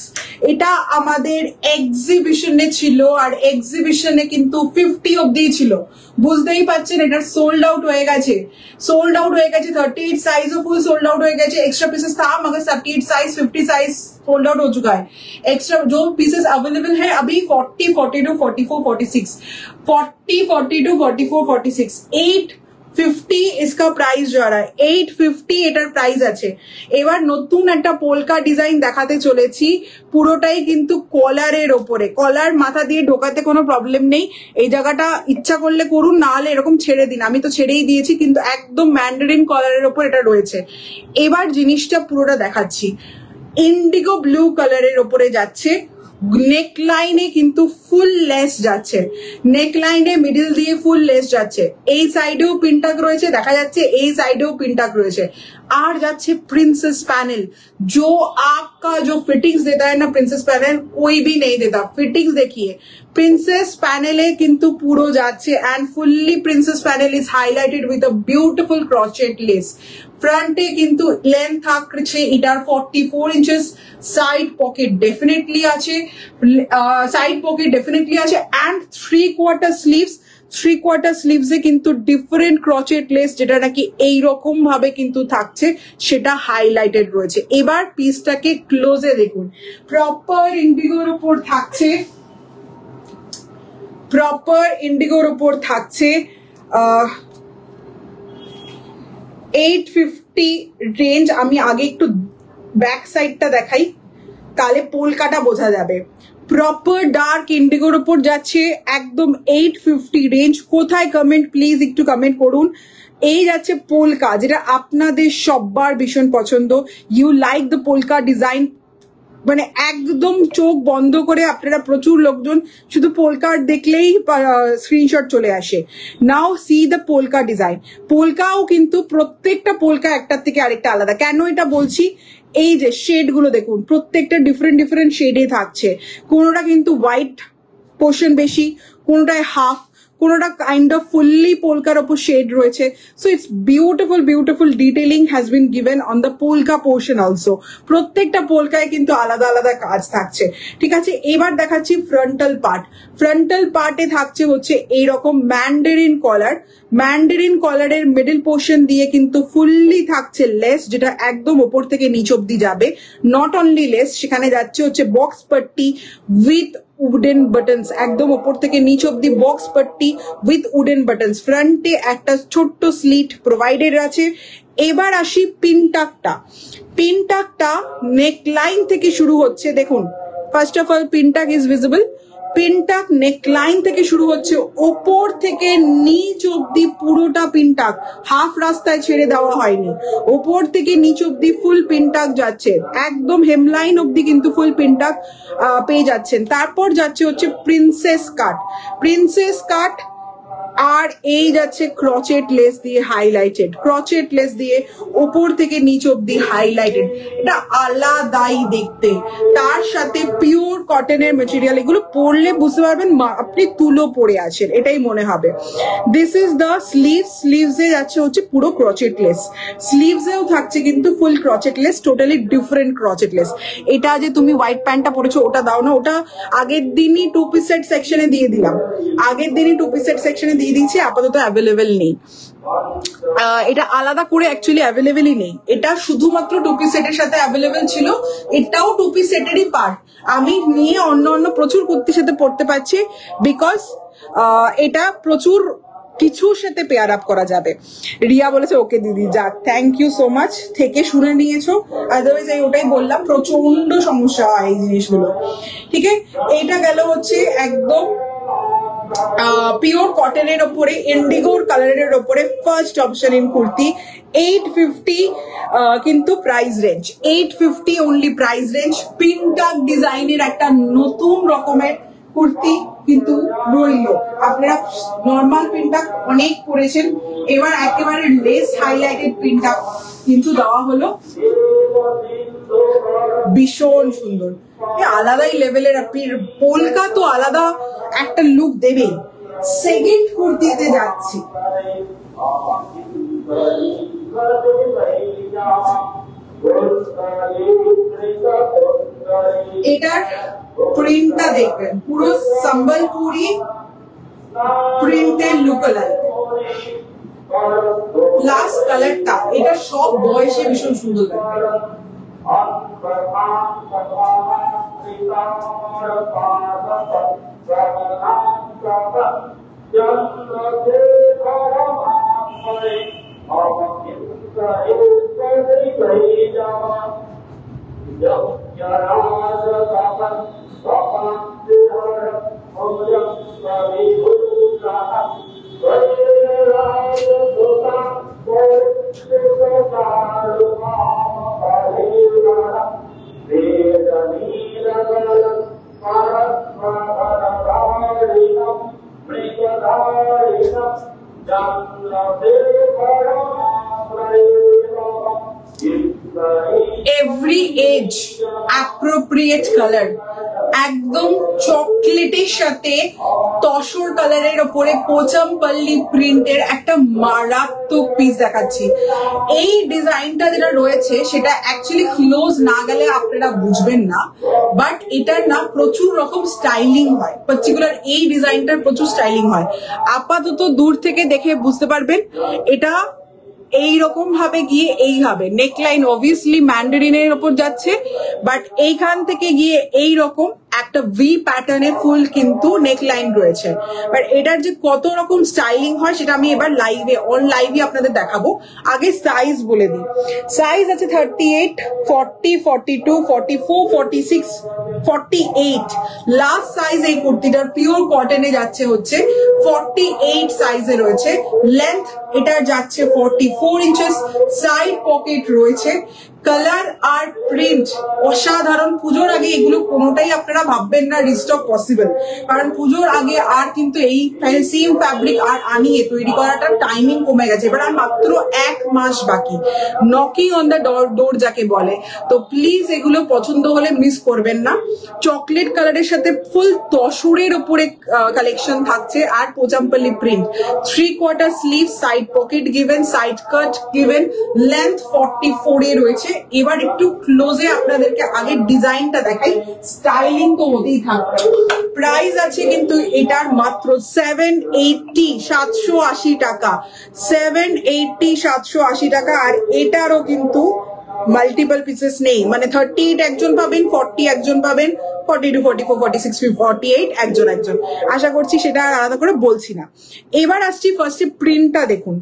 এটা আমাদের এক্সিবিশনে ছিল, আর এক্সিবিশনে কিন্তু 50 অবধি ছিল, বুঝতেই পারছেন এটা সোল্ড আউট হয়ে গেছে, সোল্ড आउट হয়ে গেছে। 38 साइज फुल सोल्ड आउट हो गया, एक्स्ट्रा पीसेस था मगर 38 साइज 50 साइज सोल्ड आउट हो चुका है। एक्स्ट्रा जो पीसेस अवेलेबल है अभी 40, 42, 44, 46, 40, 42, 44, 46, 850 इसका प्राइस जा रहा है, 850 এটার প্রাইস আছে। এবার নতুন একটা পোলকা ডিজাইন দেখাতে চলেছি, পুরোটাই কিন্তু কলারের ওপরে, কলার মাথা দিয়ে ঢোকাতে কোনো প্রবলেম নেই, এই জায়গাটা ইচ্ছা করলে করুন, না হলে এরকম ছেড়ে দিন, আমি তো ছেড়েই দিয়েছি, কিন্তু একদম ম্যান্ডারিন কলারের ওপর এটা রয়েছে। এবার জিনিসটা পুরোটা দেখাচ্ছি, ইন্ডিগো ব্লু কালারের ওপরে যাচ্ছে, নেক লাইনে কিন্তু ফুল লেস যাচ্ছে, নেক লাইনে মিডিল দিয়ে ফুল লেস যাচ্ছে, এই সাইডেও পিনটাক রয়েছে দেখা যাচ্ছে, এই সাইডেও পিনটাক রয়েছে, আর যাচ্ছে प्रिंसेस पैनल। जो आपका जो फिटिंग्स देता है ना प्रिंसेस पैनल, कोई भी नहीं देता। फिटिंग्स देखिए, प्रिंसेस पैनले किंतु पूरो जाচ্ছে, and fully princess panel is highlighted with a beautiful crochet lace. फ्रंटे किंतु लेंथ থাকছে এটার 44 इंचेस, साइड पॉकेट डेफिनेटली আছে, साइड पॉकेट डेफिनेटली আছে, एंड 3/4 স্লিভস, 3/4 স্লিভসে কিন্তু ডিফারেন্ট ক্রচেট লেস যেটা নাকি এই রকম ভাবে কিন্তু থাকছে, সেটা হাইলাইটেড রয়েছে। এবার পিসটাকে ক্লোজে দেখুন, প্রপার ইন্ডিগোর উপর থাকছে, প্রপার ইন্ডিগোর উপর থাকছে 850 রেঞ্জ। আমি আগে একটু ব্যাক সাইডটা দেখাই, তাহলে পোলকাটা বোঝা যাবে। প্রপার ডার্ক ইন্ডিগোর উপর যাচ্ছে, একদম 850 রেঞ্জ। কোথায় কমেন্ট, প্লিজ একটু কমেন্ট করুন। এই যাচ্ছে পোলকা, যেটা আপনাদের সবার ভীষণ পছন্দ, you like the polka design, মানে একদম চোখ বন্ধ করে আপনারা, প্রচুর লোকজন শুধু পোলকা দেখলেই স্ক্রিনশট চলে আসে। নাও সি দ্য পোলকা ডিজাইন। পোলকাও কিন্তু প্রত্যেকটা পোলকা একটার থেকে আরেকটা আলাদা। কেন এটা বলছি, এই যে শেড গুলো দেখুন, প্রত্যেকটা ডিফারেন্ট ডিফারেন্ট শেডে থাকছে, কোনোটা কিন্তু হোয়াইট পোর্শন বেশি, কোনোটায় হাফ, কোনোটা কাইন্ড অফ ফুললি পোলকার উপর শেড রয়েছে। So it's beautiful beautiful detailing has been given on the polka portion also. প্রত্যেকটা পোলকায় কিন্তু আলাদা আলাদা কাজ থাকছে, ঠিক আছে। এবার দেখাচ্ছি ফ্রন্টাল পার্ট। ফ্রন্টাল পার্টে থাকছে হচ্ছে এইরকম ম্যান্ডারিন কলার, ম্যান্ডারিন কলারের মিডল পোর্শন দিয়ে কিন্তু ফুললি থাকছে লেস, যেটা একদম ওপর থেকে নিচ অব্দি যাবে। নট অনলি লেস, সেখানে যাচ্ছে হচ্ছে box Patti with wooden buttons, একদম ওপর থেকে নিচ অব্দি box Patti with wooden buttons. ফ্রন্টে একটা ছোট্ট স্লিট প্রোভাইডেড আছে। এবার আসি পিনটাকটা। পিনটাকটা নেক লাইন থেকে শুরু হচ্ছে, দেখুন first of all pintuck is visible, pintuck neckline থেকে শুরু হচ্ছে, ওপর থেকে নিচ অব্দি পুরোটা পিনটাক, হাফ রাস্তায় ছেড়ে দেওয়া হয়নি, ওপর থেকে নিচ অব্দি ফুল পিনটাক যাচ্ছে, একদম হেমলাইন অব্দি কিন্তু ফুল পিনটাক পেয়ে যাচ্ছেন। তারপর যাচ্ছে হচ্ছে প্রিন্সেস কাট, প্রিন্সেস কাট আর এই যাচ্ছে ক্রচেট লেস দিয়ে হাইলাইটেড, ক্রচেট লেস দিয়ে ওপর থেকে নিচ অব্দি হাইলাইটেড, এটা আলাদাই দেখতে। তার সাথে পিওর কটনের মেটেরিয়াল, এগুলো পরলে বুঝতে পারবেন আপনি তুলো পরে আছেন, এটাই মনে হবে। দিস ইজ দ্য স্লিভস, স্লিভসে যাচ্ছে হচ্ছে পুরো ক্রচেট লেস, স্লিভসেও থাকছে কিন্তু full crochet lace, totally different crochet lace. এটা যে তুমি হোয়াইট প্যান্টটা পরেছো ওটা দাও না, ওটা আগের দিনই টু পিস সেট সেকশনে দিয়ে দিলাম, আগের দিনই টু পিস সেট সেকশনে দিয়ে দিয়েছি, আপাতত অ্যাভেলেবেল নেই। এটা আলাদা করে অ্যাকচুয়ালি অ্যাভেলেবেলই নেই, এটা শুধুমাত্র টু পিস সেটের সাথে অ্যাভেলেবেল ছিল, এটাও টু পিস সেটেরই পার্ট। আমি নিয়ে অন্য প্রচুর কুর্তির সাথে পড়তে পারছি, বিকজ এটা প্রচুর কিছুর সাথে পেয়ার আপ করা যাবে। রিয়া বলেছে ওকে দিদি, যাক থ্যাংক ইউ সো মাচ, থেকে শুনে নিয়েছো, আদারওয়াইজ আমি ওটাই বললাম, প্রচন্ড সমস্যা হয় এই জিনিসগুলো। ঠিক আছে, এইটা গেল হচ্ছে একদম পিওর কটনের ওপরে ইন্ডিগোর কালারের ওপরে ফার্স্ট অপশন ইন কুর্তি, 850 কিন্তু price range, 850 only price range. Pintuck ডিজাইনের একটা নতুন রকমের কুর্তি কিন্তু রইল। আপনারা নর্মাল পিনটাক অনেক পরেছেন, এবার একেবারে লেস হাইলাইটেড পিনটাক কিন্তু দেওয়া হলো, ভীষণ সুন্দর, আলাদাই লেভেলের। আপনি পোলকা তো আলাদা একটা লুক দেবে। সেকেন্ড কুর্তিতে যাচ্ছি, এটার প্রিন্টটা দেখবেন পুরো সম্বলপুরি প্রিন্টের লুক আলাইক, লাস্ট কালারটা, এটা সব বয়সে ভীষণ সুন্দর লাগবে। এভরি এজ অ্যাপ্রোপ্রিয়েট কালার, একদম চকলেটের সাথে তসর কালারের ওপরে পোচামপল্লি প্রিন্টের একটা মারাত্মক পিস দেখাচ্ছি। এই ডিজাইনটা যেটা রয়েছে সেটা অ্যাকচুয়ালি ক্লোজ না গেলে আপনারা বুঝবেন না, বাট এটার না প্রচুর রকম স্টাইলিং হয়, পার্টিকুলার এই ডিজাইনটার প্রচুর স্টাইলিং হয়। আপাতত দূর থেকে দেখে বুঝতে পারবেন এটা এইরকম ভাবে গিয়ে এইভাবে নেকলাইন অবভিয়াসলি ম্যান্ডারিনের ওপর যাচ্ছে, বাট এইখান থেকে গিয়ে এইরকম একটা ভি প্যাটার্নে ফুল কিন্তু নেকলাইন রয়েছে। বাট এটার যে কত রকম স্টাইলিং হয় সেটা আমি এবার লাইভে আপনাদের দেখাবো। আগে সাইজ বলে দিই, সাইজ আছে 38, 40, 42, 44, 46, 48। লাস্ট সাইজ এই কুর্তিটার পিওর কটনে যাচ্ছে হচ্ছে 48 সাইজে রয়েছে। লেন্থ এটার যাচ্ছে 44 ইঞ্চেস, সাইড পকেট রয়েছে। কালার আর প্রিন্ট অসাধারণ। পুজোর আগে এগুলো কোনোটাই আপনারা ভাববেন না রিস্টক পসিবল, কারণ পুজোর আগে আর কিন্তু এই সেম ফ্যাব্রিক আর আনিয়ে তৈরি করাটা টাইমিং কমে গেছে। এবার আর মাত্র 1 মাস বাকি, নকিং অন দ্য ডোর যাকে বলে। তো প্লিজ এগুলো পছন্দ হলে মিস করবেন না। চকলেট কালারের সাথে ফুল তসরের উপরে কালেকশন থাকছে আর Pochampally print. 3/4 sleeve, side pocket given, side cut given, length 44 এ রয়েছে। এবার একটু ক্লোজে আপনাদেরকে আগে ডিজাইনটা দেখাই, স্টাইলিং তো হতেই থাকবে। প্রাইস আছে কিন্তু এটার মাত্র 780, 780 টাকা, 780, 780 টাকা। আর এটারও কিন্তু মাল্টিপল পিসেস নেই, মানে 38 একজন পাবেন, 40 একজন পাবেন, 42, 44, 46, 48 একজন। আশা করছি সেটা আলাদা করে বলছি না। এবার আসছি ফার্স্টে প্রিন্টটা দেখুন,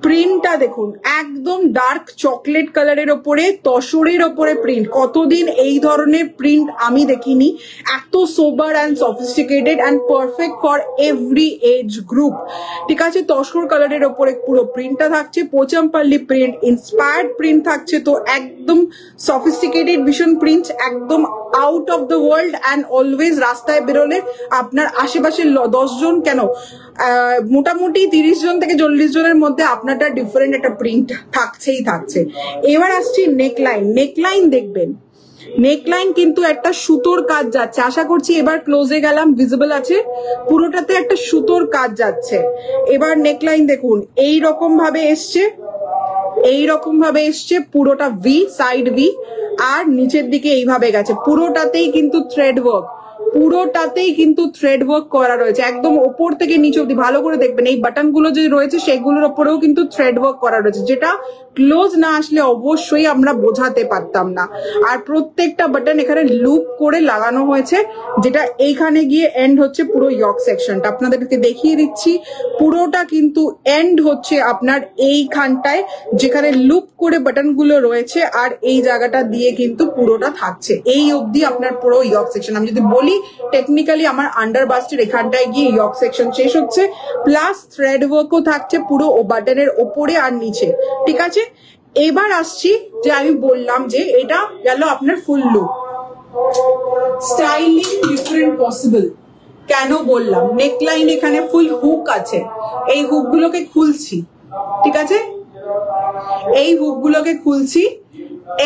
প্রিন্টটা দেখুন, একদম ডার্ক চকলেট কালারের ওপরে তসরের ওপরে প্রিন্ট। কতদিন এই ধরনের প্রিন্ট আমি দেখিনি, এত sober and sophisticated and perfect for every age group. ঠিক আছে, তসর কালারের ওপরে পুরো প্রিন্টটা থাকছে, পোচামপাল্লি প্রিন্ট ইন্সপায়ার্ড প্রিন্ট থাকছে, তো একদম সফিস্টিকেটেড ভীষণ প্রিন্ট, একদম out of the world. And always রাস্তায় বেরোলে আপনার আশেপাশে 10 জন কেন মোটামুটি 30 জন থেকে 40 জনের মধ্যে আপনারটা ডিফারেন্ট একটা প্রিন্ট থাকছেই থাকছে। এবার আসছি নেকলাইন। নেকলাইন দেখবেন, নেকলাইন কিন্তু একটা সুতোর কাজ যাচ্ছে, আশা করছি এবার ক্লোজে গেলাম ভিজিবল আছে, পুরোটাতে একটা সুতোর কাজ যাচ্ছে। এবার নেকলাইন দেখুন, এই রকম ভাবে এসছে, এই রকম ভাবে এসছে, পুরোটা ভি, সাইড ভি, আর নিচের দিকে এইভাবে গেছে, পুরোটাতেই কিন্তু থ্রেড ওয়ার্ক, পুরোটাতেই কিন্তু থ্রেড ওয়ার্ক করা রয়েছে, একদম ওপর থেকে নিচে অব্দি। ভালো করে দেখবেন, এই বাটন গুলো যে রয়েছে সেগুলোর ওপরেও কিন্তু থ্রেড ওয়ার্ক করা রয়েছে, যেটা ক্লোজ না আসলে অবশ্যই আমরা বোঝাতে পারতাম না। আর প্রত্যেকটা বাটন এখানে লুপ করে লাগানো হয়েছে, যেটা এইখানে গিয়ে এন্ড হচ্ছে পুরো ইয়ক সেকশনটা। আপনাদেরকে দেখিয়ে দিচ্ছি, পুরোটা কিন্তু এন্ড হচ্ছে আপনার এইখানটায়, যেখানে লুপ করে বাটন গুলো রয়েছে, আর এই জায়গাটা দিয়ে কিন্তু পুরোটা থাকছে, এই অবধি আপনার পুরো ইয়ক সেকশন। আমি যদি বলি টেকনিক্যালি আমার আন্ডার বাস্টের এখানটায় গিয়ে ইয়ক সেকশন শেষ হচ্ছে, প্লাস থ্রেড ওয়ার্কও থাকছে পুরো ও বাটনের ওপরে আর নিচে। ঠিক আছে, এবার আসছি যে আমি বললাম যে এটা গেল আপনার ফুল লুক। স্টাইলিং ডিফারেন্ট পসিবল কেন বললাম, নেকলাইন এখানে ফুল হুক আছে, এই হুক গুলোকে খুলছি। ঠিক আছে, এই হুক গুলোকে খুলছি,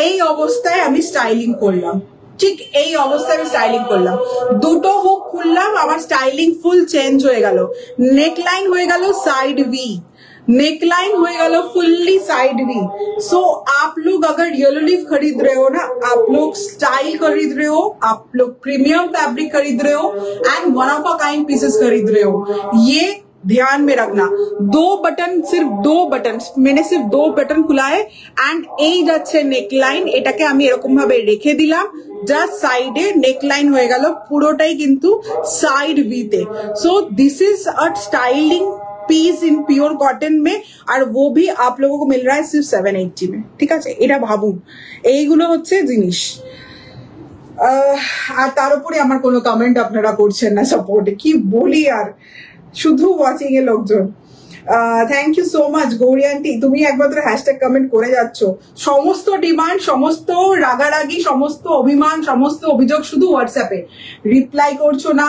এই অবস্থায় আমি স্টাইলিং করলাম, ঠিক এই অবস্থায় আমি স্টাইলিং করলাম, দুটো হুক খুললাম, আমার স্টাইলিং ফুল চেঞ্জ হয়ে গেল। নেকলাইন হয়ে গেল साइड वी, नेकलाइन हो गया फुल्ली साइड वी। सो आप लोग अगर येलो लीफ खरीद रहे हो ना, आप लोग स्टाइल खरीद रहे हो, आप लोग प्रीमियम फैब्रिक खरीद रहे हो and one of a kind pieces खरीद रहे हो, ये ध्यान में रखना। दो बटन, सिर्फ दो बटन, मैंने सिर्फ दो बटन खुलाए एंड এই যাচ্ছে নেকলাইন, এটাকে আমি এরকম ভাবে রেখে দিলাম, জাস্ট সাইডে নেকলাইন হয়ে গেল, পুরোটাই কিন্তু সাইড ভিতে। So this is a styling piece in pure cotton में, और वो भी आप लोगों को मिल रहा है सिर्फ 780 में। ঠিক আছে, এটা ভাবুন, এইগুলো হচ্ছে জিনিস। আর তার উপরে আমার কোনো কমেন্ট আপনারা করছেন না সাপোর্টে, কি বলি আর, শুধু ওয়াচিং এ লোকজন। Thank you so much Gauri aunty, তুমি একমাত্র হ্যাশট্যাগ কমেন্ট করে যাচ্ছ। সমস্ত ডিমান্ড, সমস্ত রাগারাগি, সমস্ত অভিমান, সমস্ত অভিযোগ শুধু হোয়াটসঅ্যাপে, রিপ্লাই করছো না।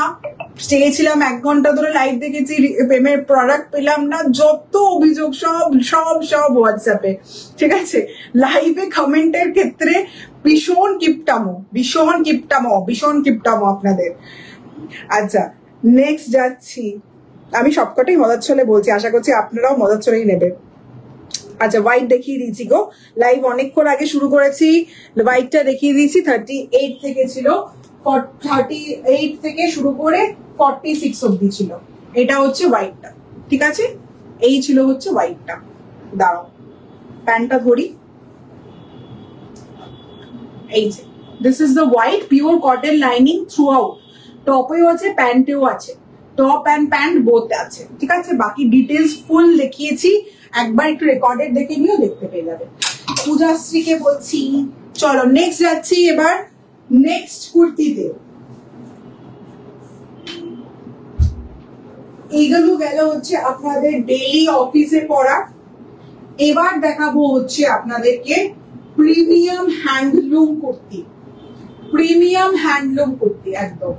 চেয়েছিলাম 1 ঘন্টা ধরে লাইভ দেখেছি, পেমেন্ট প্রোডাক্ট পেলাম না, যত অভিযোগ সব সব সব হোয়াটসঅ্যাপে। ঠিক আছে, লাইভে কমেন্টের ক্ষেত্রে ভীষণ কিপটামো, ভীষণ কিপটামো, ভীষণ কিপটামো আপনাদের। আচ্ছা, নেক্সট যাচ্ছি, আমি সবকটাই মজার ছলে বলছি, আশা করছি আপনারাও মজার ছলেই নেবে। আচ্ছা, হোয়াইট দেখিয়ে দিয়েছি গো, লাইভ অনেকক্ষণ আগে শুরু করেছি, হোয়াইটটা দেখিয়ে দিয়েছি। 38 থেকে ছিল, 38 থেকে শুরু করে 46 অব্দি ছিল, এটা হচ্ছে হোয়াইটটা। ঠিক আছে, এই ছিল হচ্ছে হোয়াইটটা। দাঁড়াও, প্যান্টটা ধরি, এই যে this is the white pure cotton lining throughout, টপেও আছে প্যান্টেও আছে, টপ অ্যান্ড প্যান্ট বোথ আছে। ঠিক আছে, বাকি ডিটেলস ফুল দেখিয়েছি, একবার একটু রেকর্ডেড দেখে নিও, দেখতে পেয়ে যাবে। পূজাশ্রীকে বলছি, চলো নেক্সট যাচ্ছি। এবার নেক্সট কুর্তিতে, এইগুলো গেল হচ্ছে আপনাদের ডেইলি অফিসে পরা। এবার দেখাবো হচ্ছে আপনাদেরকে premium handloom kurti, premium handloom kurti একদম।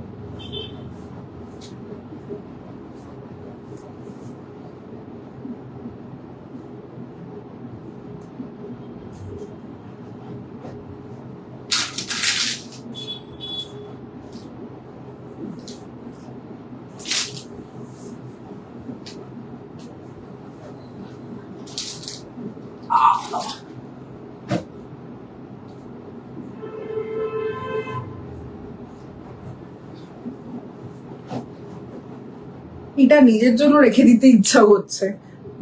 এটা নিজের জন্য রেখে দিতে ইচ্ছা করছে,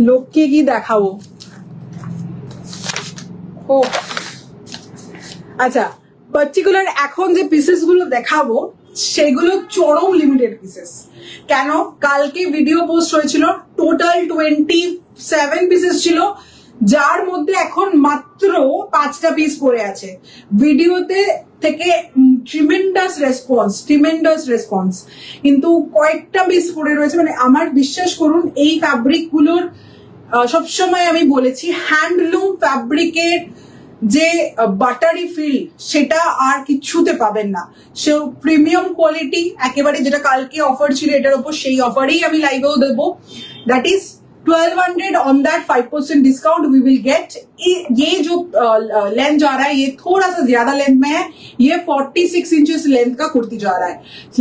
লোককে কি দেখাবো। ও আচ্ছা, পার্টিকুলার এখন যে পিসেস গুলো দেখাবো সেগুলো চরম লিমিটেড পিসেস। কেন, কালকে ভিডিও পোস্ট হয়েছিল টোটাল 7 পিসেস ছিল, যার মধ্যে এখন মাত্র 5টা পিস পড়ে আছে। ভিডিওতে থেকে ট্রিমেন্ডাস রেসপন্স, কিন্তু কয়েকটা পিস পড়ে রয়েছে। মানে আমার বিশ্বাস করুন, এই ফ্যাব্রিক গুলোর সবসময় আমি বলেছি, হ্যান্ডলুম ফ্যাব্রিকের যে বাটারি ফিল সেটা আর কিছুতে পাবেন না। সে প্রিমিয়াম কোয়ালিটি একেবারে, যেটা কালকে অফার ছিল এটার উপর, সেই অফারেই আমি লাইভেও দেবো। That is 1200 on that 5% discount we will get. ये जो लेंथ जा रहा है ये थोड़ा सा ज्यादा लेंथ में है, ये 46 इंचेस लेंथ का कुर्ती जा रहा है।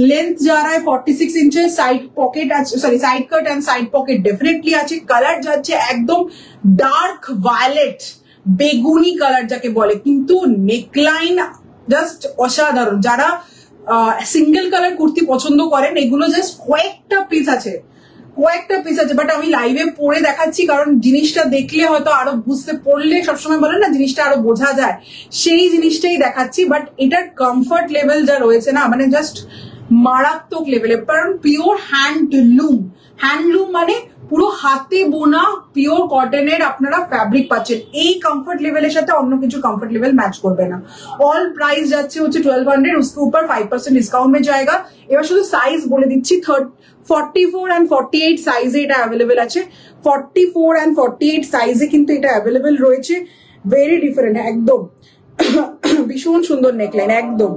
लेंथ जा रहा है 46 inches, side pocket sorry side cut and side pocket definitely আছে। কালার যাচ্ছে একদম ডার্ক ভায়োলেট, বেগুনি কালার যাকে বলে, কিন্তু নেকলাইন জাস্ট অসাধারণ। যারা সিঙ্গেল কালার কুর্তি পছন্দ করেন, এগুলো জাস্ট কয়েকটা পিস আছে, বাট আমি লাইভে পরে দেখাচ্ছি, কারণ জিনিসটা দেখলে হয়তো আরো বুঝতে, পড়লে সবসময় বলেন না জিনিসটা আরো বোঝা যায়, সেই জিনিসটাই দেখাচ্ছি। বাট এটার কমফর্ট লেভেল যা রয়েছে না, মানে জাস্ট মারাত্মক লেভেলে, কারণ পিওর হ্যান্ডলুম মানে পুরো হাতে বোনা পিওর কটনের আপনারা ফ্যাব্রিক পাচ্ছেন। এই কমফর্ট লেভেলের সাথে অন্য কিছু কমফর্ট লেভেল ম্যাচ করবে না। অল প্রাইস যাচ্ছে হচ্ছে 1200, उसके ऊपर 5% डिस्काउंट में जाएगा। এবার শুধু সাইজ বলে দিচ্ছি, 44 and 48 সাইজে এটা অ্যাভেলেবেল আছে। 44 and 48 সাইজে কিন্তু এটা অ্যাভেলেবেল রয়েছে। ভেরি ডিফারেন্ট, একদম ভীষণ সুন্দর নেকলাইন। একদম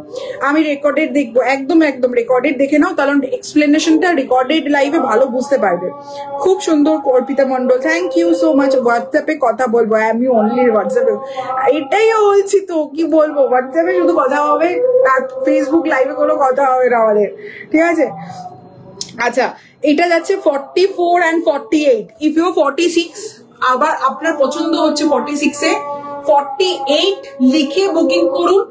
আমি রেকর্ডেড দেখবো, একদম রেকর্ডেড দেখে নাও, কারণ এক্সপ্লেনেশনটা রেকর্ডেড লাইভে ভালো বুঝতে পারবে। খুব সুন্দর। Arpita Mondal, thank you so much. হোয়াটসঅ্যাপে কথা বলবো, আমি অনলি হোয়াটসঅ্যাপে, এটাই বলছি তো, কি বলবো, হোয়াটসঅ্যাপে শুধু কথা হবে, আর ফেসবুক লাইভে কোনো কথা হবে না আমাদের, ঠিক আছে? আচ্ছা, এটা যাচ্ছে 44 and 48। ইফ ইউ 46 আবার আপনার পছন্দ হচ্ছে 46 এ, 48 লিখে বুকিং করুন।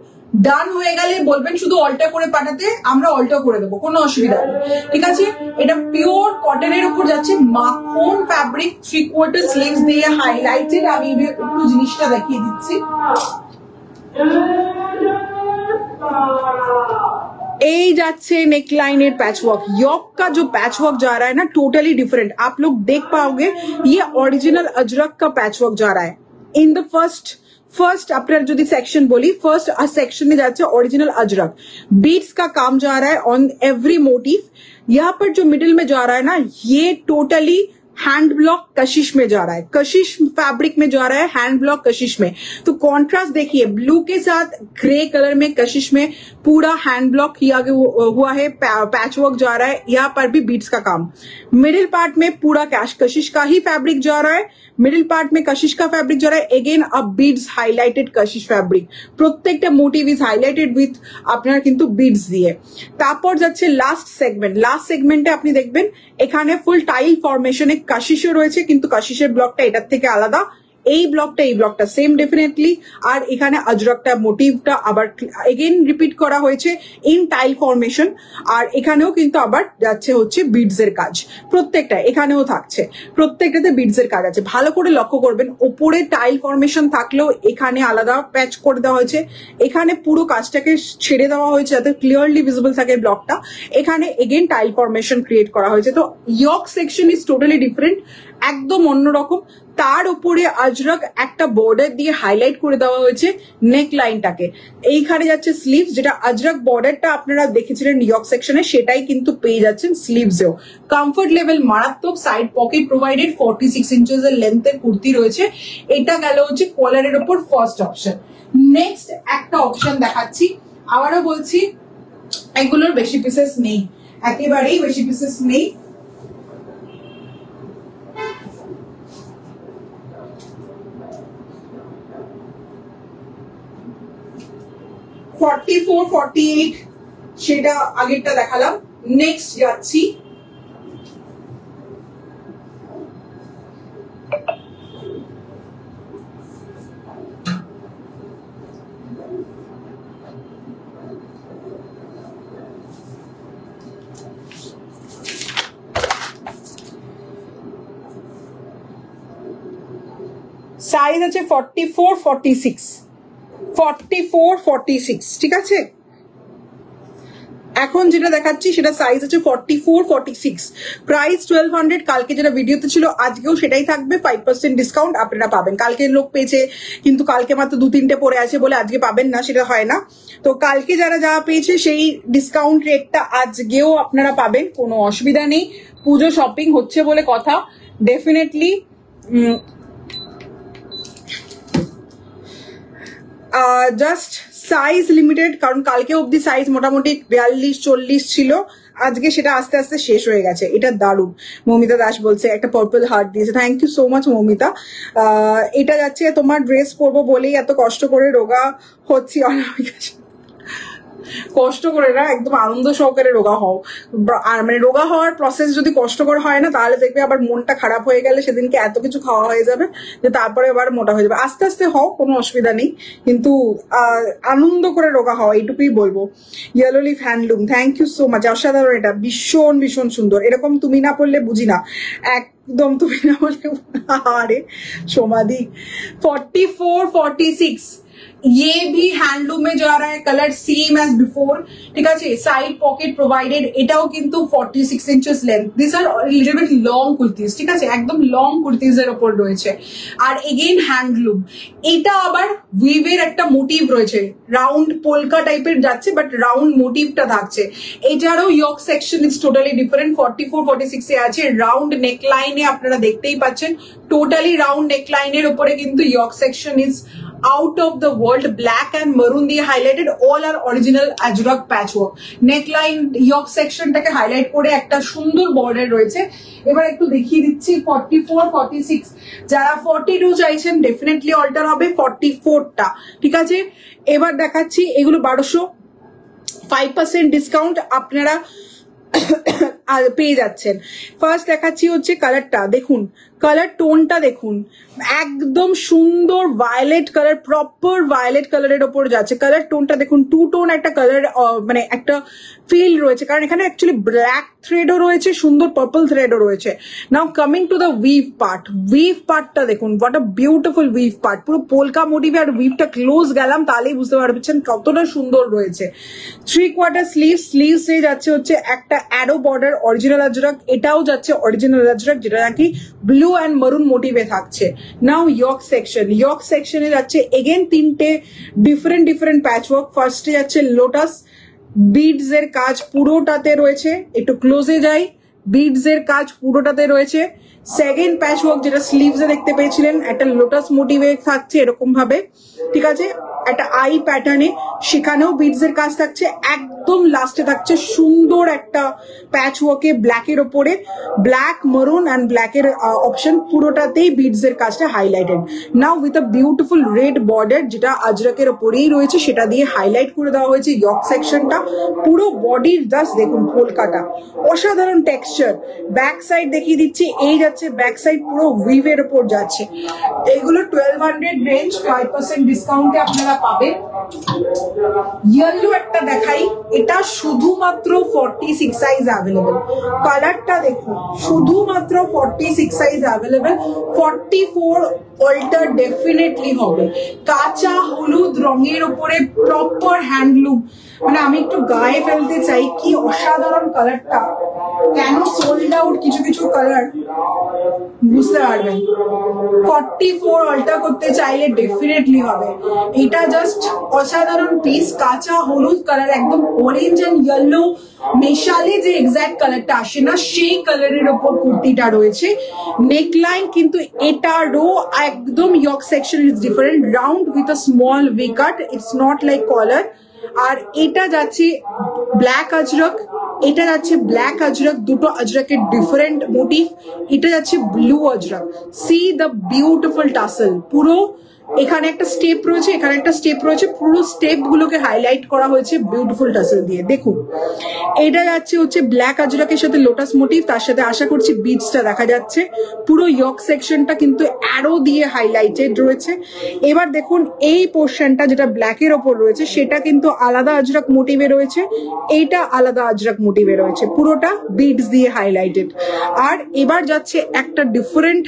ডান হয়ে গেলে বলবেন শুধু অল্টার করে পাঠাতে, আমরা অল্টার করে দেবো, কোনো অসুবিধা নেই, ঠিক আছে? এটা পিওর কটনের উপর যাচ্ছে, মাখন ফ্যাব্রিক, 3/4 স্লিভস দিয়ে হাইলাইটেড। আমি একটু জিনিসটা দেখিয়ে দিচ্ছি। এই যাচ্ছে নেकलाइनर पैचवर्क, यॉक का जो पैचवर्क जा रहा है ना, टोटली डिफरेंट। आप लोग देख पाओगे, ये ओरिजिनल अजरक का पैचवर्क जा रहा है। इन द फर्स्ट আপনার যদি সেকশন বলি, ফার্স্ট সেকশনে যাচ্ছে ओरिजिनल अजरक, बीट्स का काम जा रहा है ऑन एवरी मोटिव। यहाँ पर जो मिडिल में जा रहा है ना, ये टोटली हैंड ब्लॉक कशिश में जा रहा है, कशिश फैब्रिक में जा रहा है, हैंड ब्लॉक कशिश में। तो कॉन्ट्रास्ट देखिए, ब्लू के साथ ग्रे कलर में कशिश में पूरा हैंड ब्लॉक किया हुआ है, पैच वर्क जा रहा है। यहाँ पर भी बीट्स का काम। मिडिल पार्ट में पूरा कशिश का ही फैब्रिक जा रहा है, मिडिल पार्ट में कशिश का फैब्रिक जा रहा है। अगेन अब बीड्स हाइलाइटेड कशिश फैब्रिक, প্রত্যেকটা মোটিভ ইজ হাইলাইটেড উইথ আপনার কিন্তু বিডস দিয়ে। তারপর যাচ্ছে লাস্ট সেগমেন্টে আপনি দেখবেন এখানে ফুল টাইল ফরমেশনে কাশিশও রয়েছে, কিন্তু কাশিশের ব্লকটা এটার থেকে আলাদা। এই ব্লকটা সেম ডেফিনেটলি, আর এখানে আজরকটা মোটিভটা আবার এগেন রিপিট করা হয়েছে ইন টাইল ফরমেশন। আর এখানেও কিন্তু আবার যাচ্ছে হচ্ছে বিডস এর কাজ, প্রত্যেকটা এখানেও থাকছে, প্রত্যেকটাতে বিডস এর কাজ আছে। ভালো করে লক্ষ্য করবেন, ওপরে টাইল ফরমেশন থাকলেও এখানে আলাদা প্যাচ করে দেওয়া হয়েছে, এখানে পুরো কাজটাকে ছেড়ে দেওয়া হয়েছে যাতে ক্লিয়ারলি ভিজিবল থাকে ব্লকটা। এখানে এগেন টাইল ফরমেশন ক্রিয়েট করা হয়েছে। তো ইয়ক সেকশন ইজ টোটালি ডিফারেন্ট, একদম অন্যরকম। তার উপরে আজরক একটা বর্ডার দিয়ে হাইলাইট করে দেওয়া হয়েছে নেক লাইনটাকে। এইখানে যাচ্ছে স্লিভস, যেটা আজরক বর্ডারটা আপনারা দেখেছিলেন ইয়ক সেকশনে, সেটাই কিন্তু পেয়ে যাচ্ছেন স্লিভসেও। কমফর্ট লেভেল মারাত্মক, সাইড পকেট প্রোভাইডেড, 46 ইঞ্চেস এর লেন্থের কুর্তি রয়েছে। এটা গেল হচ্ছে কলারের উপর ফার্স্ট অপশন। নেক্সট একটা অপশন দেখাচ্ছি, আবারও বলছি এগুলোর বেশি পিসেস নেই, একেবারেই বেশি পিসেস নেই। ফর্টি 48 সেটা আগেরটা দেখালাম। নেক্সট যাচ্ছি সাইজ আছে 44 46, 44 46, ঠিক আছে? এখন যেটা দেখাচ্ছি সেটা সাইজ আছে 44, 46, প্রাইস 1200। কালকে যেটা ভিডিওতে ছিল আজকেও সেটাই থাকবে, 5% ডিসকাউন্ট আপনারা পাবেন। কালকে লোক পেয়েছে কিন্তু কালকে মাত্র 2-3টে পরে আছে বলে আজকে পাবেন না, সেটা হয় না। তো কালকে যারা যা পেয়েছে সেই ডিসকাউন্ট রেটটা আজকেও আপনারা পাবেন, কোনো অসুবিধা নেই। পুজো শপিং হচ্ছে বলে কথা, ডেফিনেটলি জাস্ট সাইজ লিমিটেড, কারণ কালকে অবধি সাইজ মোটামুটি 42-40 ছিল, আজকে সেটা আস্তে আস্তে শেষ হয়ে গেছে। এটা দারুণ। মৌমিতা দাস বলছে একটা পার্পল হার্ট দিয়েছে, thank you so much Moumita. এটা যাচ্ছে তোমার ড্রেস পরবো বলেই এত কষ্ট করে রোগা হচ্ছি, অনামিকা কষ্ট করে না, একদম আনন্দ সহকারে রোগা হও। আর মানে রোগা হওয়ার প্রসেস যদি কষ্টকর হয় না, তাহলে দেখবে আবার মনটা খারাপ হয়ে গেলে সেদিনকে এত কিছু খাওয়া হয়ে যাবে যে তারপরে আবার মোটা হয়ে যাবে। আস্তে আস্তে হও, কোনো অসুবিধা নেই, কিন্তু আনন্দ করে রোগা হও, এইটুকুই বলবো। Yellow Leaf handloom, thank you so much, অসাধারণ। এটা ভীষণ ভীষণ সুন্দর। এরকম তুমি না পড়লে বুঝি না, একদম তুমি না বললে আরে সমাধি। 44, 46 ये भी हैंडलूम में जा रहा है, कलर सेम एज बिफोर, ठीक है। साइड पॉकेट प्रोवाइडेड, এটাও কিন্তু 46 inches length. This are little bit long kurtis, ঠিক আছে, একদম লং কুর্তিজ এর উপর রয়েছে। আর এগেইন হ্যান্ডলুম, এটা আবার উইভের একটা মোটিভ রয়েছে, রাউন্ড পোলকা টাইপের যাচ্ছে বাট রাউন্ড মোটিভটা থাকছে। এটারও ইয়ক সেকশন ইজ টোটালি ডিফারেন্ট। 44, 46 এ আছে রাউন্ড নেক লাইনে, আপনারা দেখতেই পাচ্ছেন টোটালি রাউন্ড নেক লাইনের উপরে কিন্তু yoke section is out of the world, black and maroon দিয়ে highlighted, all are original ajrak patchwork. neckline yoke section টাকে highlight করে একটা সুন্দর border রয়েছে। এবার একটু দেখিয়ে দিচ্ছি 44, 46 যারা 42 চাইছেন ডেফিনেটলি অল্টার হবে 44 টা, ঠিক আছে। এবার দেখাচ্ছি এগুলো 1200, 5% ডিসকাউন্ট আপনারা পেয়ে যাচ্ছেন। ফার্স্ট দেখাচ্ছি হচ্ছে কালারটা, দেখুন কালার টোনটা দেখুন, একদম সুন্দর ভায়োলেট কালার, প্রপার ভায়োলেট কালারের ওপর যাচ্ছে। কালার টোনটা দেখুন, টু টোন একটা কালার, মানে একটা ফিল রয়েছে, কারণ এখানে অ্যাকচুয়ালি ব্ল্যাক থ্রেডও রয়েছে, সুন্দর পার্পল থ্রেডও রয়েছে। নাও coming to the we've part, we've পার্টটা দেখুন, what a beautiful we've part, পুরো পোলকা মোটিভে। আর উইভটা ক্লোজ গেলাম তাহলেই বুঝতে পারছেন কতটা সুন্দর রয়েছে। 3/4 স্লিভ, স্লিভস এ যাচ্ছে হচ্ছে একটা অ্যারো বর্ডার, অরিজিনাল আজরাক, এটাও যাচ্ছে অরিজিনাল আজরাক, যেটা নাকি ব্লু অ্যান্ড মারুন মোটিভে থাকছে। নাও ইয়ক সেকশন, ইয়ক সেকশনে যাচ্ছে এগেন 3টে ডিফারেন্ট প্যাচওয়ার্ক। ফার্স্টে যাচ্ছে লোটাস, বিডস এর কাজ পুরোটাতে রয়েছে, একটু ক্লোজে যাই, বিডস এর কাজ পুরোটাতে রয়েছে। সেকেন্ড প্যাচওয়ার্ক যেটা স্লিভস এ দেখতে পেয়েছিলেন, একটা লোটাস মোটিভে থাকছে এরকম ভাবে, ঠিক আছে, একটা আই প্যাটার্নে, সেখানেও বিডস এর কাজ থাকছে। একদম লাস্টে থাকছে সুন্দর একটা প্যাচওয়ার্কে ব্ল্যাকের ওপরে, ব্ল্যাক মারুন অ্যান্ড ব্ল্যাকের অপশন, পুরোটাতেই বিডস এর কাজটা highlighted. Now with a beautiful red border, যেটা আজরাকের ওপরেই রয়েছে, সেটা দিয়ে হাইলাইট করে দেওয়া হয়েছে ইয়ক সেকশনটা। পুরো বডির জাস্ট দেখুন পোলকাটা, অসাধারণ টেক্সচার। ব্যাক সাইড দেখিয়ে দিচ্ছি, এই যাচ্ছে ব্যাক সাইড, পুরো উইভের ওপর যাচ্ছে। এগুলো 1200 রেঞ্জ, 5% ডিসকাউন্টে আপনারা পাবেন। ইয়েলো একটা দেখাই, এটা শুধুমাত্র 46 সাইজ অ্যাভেলেবেল। কালারটা দেখুন, শুধুমাত্র 46 সাইজ অ্যাভেলেবেল। 44 অল্টার ডেফিনেটলি হবে। কাঁচা হলুদ রঙের উপরে প্রপার হ্যান্ডলুম, মানে আমি একটু গায়ে ফেলতে চাই, কি অসাধারণ কালারটা। কেন সোল্ড আউট কিছু কিছু কালার বুঝতে পারবেন। 44 অল্টার করতে চাইলে ডেফিনেটলি হবে। এটা জাস্ট অসাধারণ পিস, কাঁচা হলুদ কালার, একদম অরেঞ্জ এন্ড ইয়েলো মেশালে যে এক্সাক্ট কালারটা আসে না, সেই কালারের ওপর কুর্তিটা রয়েছে। নেকলাইন কিন্তু এটারও একদম yoke section is different, round with a small V cut, it's not like collar. আর এটা যাচ্ছে ব্ল্যাক আজরক, এটা যাচ্ছে ব্ল্যাক আজরক, দুটো আজরকের ডিফারেন্ট মোটিভ। এটা যাচ্ছে blue Ajrakh. See the beautiful tassel, পুরো এখানে একটা স্টেপ রয়েছে, এখানে একটা স্টেপ রয়েছে, পুরো স্টেপ গুলোকে হাইলাইট করা হয়েছে বিউটিফুল টাসেল দিয়ে। দেখুন এটা যাচ্ছে হচ্ছে ব্ল্যাক আজরাকের সাথে লোটাস মোটিভ, তার সাথে আশা করছি বিডসটা দেখা যাচ্ছে। পুরো ইয়ক সেকশনটা কিন্তু অ্যারো দিয়ে হাইলাইটেড রয়েছে। এবার দেখুন এই পোর্শনটা যেটা ব্ল্যাকের ওপর রয়েছে, সেটা কিন্তু আলাদা আজরাক মোটিভে রয়েছে, এইটা আলাদা আজরাক মোটিভে রয়েছে, পুরোটা বিডস দিয়ে হাইলাইটেড। আর এবার যাচ্ছে একটা ডিফারেন্ট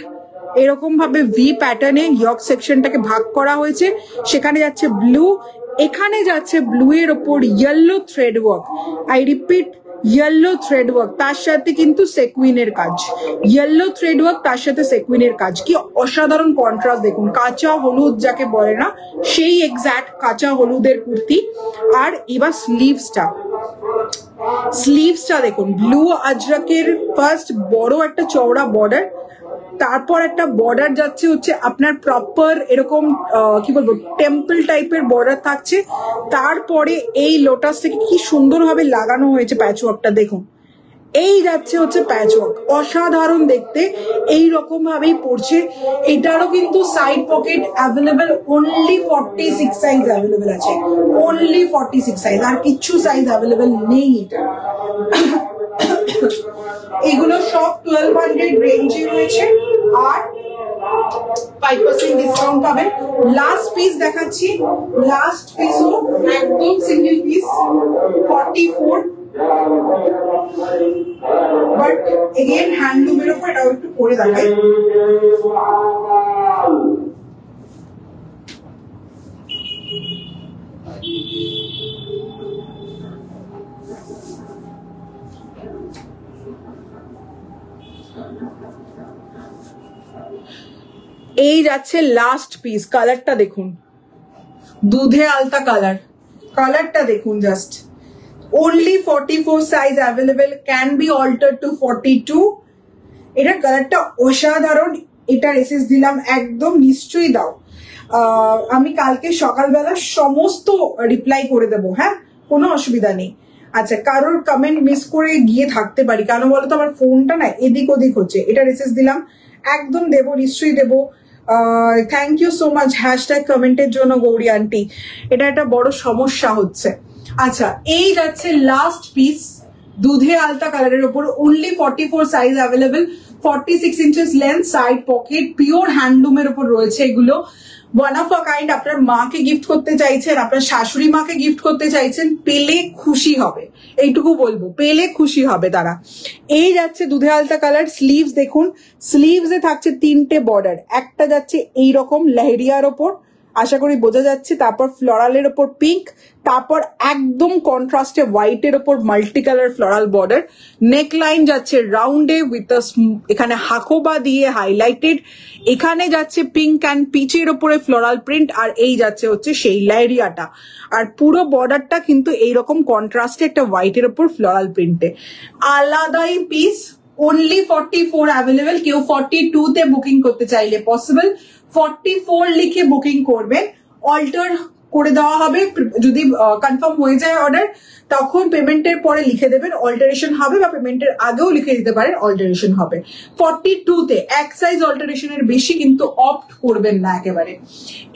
এরকম ভাবে ভি প্যাটার্নে ইয়ক সেকশনটাকে ভাগ করা হয়েছে, সেখানে যাচ্ছে ব্লু, এখানে যাচ্ছে ব্লু এর ওপর yellow thread work, I repeat yellow thread work, তার সাথে কিন্তু সেকুইনের কাজ, ইয়েলো থ্রেড ওয়ার্ক তার সাথে সেকুইনের কাজ, কি অসাধারণ কন্ট্রাস্ট দেখুন, কাঁচা হলুদ যাকে বলে না সেই এক্স্যাক্ট কাঁচা হলুদের কুর্তি। আর এবার স্লিভসটা দেখুন, ব্লু আজরাকের ফার্স্ট বড় একটা চওড়া বর্ডার, তারপর একটা বর্ডার যাচ্ছে হচ্ছে আপনার প্রপার এরকম কি বলবো টেম্পল টাইপের বর্ডার থাকছে, তারপরে এই লোটাসটাকে কি সুন্দরভাবে লাগানো হয়েছে প্যাচওয়ার্কটা দেখুন, এই যাচ্ছে হচ্ছে প্যাচওয়ার্ক, অসাধারণ দেখতে, এই রকম ভাবেই পড়ছে। এটারও কিন্তু side pocket available, only 46 size available আছে, অনলি 46 সাইজ, আর কিচ্ছু সাইজ অ্যাভেলেবেল নেই এটা। এগুলো সব 1200 রেঞ্জে রয়েছে আর 5% ডিসকাউন্ট পাবেন। লাস্ট পিস দেখাচ্ছি, লাস্ট পিসও একদম সিঙ্গেল পিস 44, বাট এগেন হ্যান্ডলুমের উপর, এটাও একটু পরে দেখাই। এই যাচ্ছে লাস্ট পিস, কালারটা দেখুন, দুধে আলতা কালার, কালারটা দেখুন just, only 44 size available, can be altered to 42। এটা কালারটা অসাধারণ, এটা এসএস দিলাম একদম, নিশ্চয়ই দাও, আমি কালকে সকালবেলা সমস্ত রিপ্লাই করে দেবো, হ্যাঁ কোনো অসুবিধা নেই। আচ্ছা, কারোর কমেন্ট মিস করে গিয়ে থাকতে পারি, কেন বলো তো আমার ফোনটা না এদিক ওদিক হচ্ছে, এটা এসএস দিলাম একদম, দেবো নিশ্চয়ই দেবো। Thank you so much hashtag কমেন্টের জন্য গৌরী আন্টি, এটা একটা বড় সমস্যা হচ্ছে। আচ্ছা, এই যাচ্ছে লাস্ট পিস দুধে আলতা কালারের উপর, only 44 size available, 46 inches length, side pocket, pure হ্যান্ডলুমের উপর রয়েছে এগুলো, ওয়ান অফ আ কাইন্ড। আপনার মাকে গিফট করতে চাইছেন, আপনার শাশুড়ি মাকে গিফট করতে চাইছেন, পেলে খুশি হবে, এইটুকু বলবো, পেলে খুশি হবে তারা। এই যাচ্ছে দুধে আলতা কালার, স্লিভস দেখুন, স্লিভসে থাকছে 3টে বর্ডার, একটা যাচ্ছে এইরকম লেহেরিয়ার ওপর, আশা করি বোঝা যাচ্ছে, তারপর ফ্লোরালের ওপর পিঙ্ক, তারপর একদম কন্ট্রাস্টে হোয়াইটের ওপর মাল্টি কালার ফ্লোরাল বর্ডার, নেক লাইন যাচ্ছে রাউন্ডে উইথ এখানে হাকোবা দিয়ে হাইলাইটেড, এখানে যাচ্ছে পিঙ্ক অ্যান্ড পিচের ওপরে ফ্লোরাল প্রিন্ট, আর এই যাচ্ছে হচ্ছে সেই লাইরিয়াটা, আর পুরো বর্ডারটা কিন্তু এইরকম কন্ট্রাস্টে একটা হোয়াইটের ওপর ফ্লোরাল প্রিন্টে, আলাদাই পিস, only 44 অ্যাভেলেবেল। কেউ 42 তে বুকিং করতে চাইলে পসিবল, 44 লিখে বুকিং করবেন, অল্টার করে দেওয়া হবে, যদি কনফার্ম হয়ে যায় অর্ডার তখন পেমেন্টের পরে লিখে দেবেন অল্টারেশন হবে, বা পেমেন্টের আগেও লিখে দিতে পারেন অল্টারেশন হবে। 42 তে এক সাইজ অল্টারেশনের বেশি কিন্তু অপ্ট করবেন না একেবারে।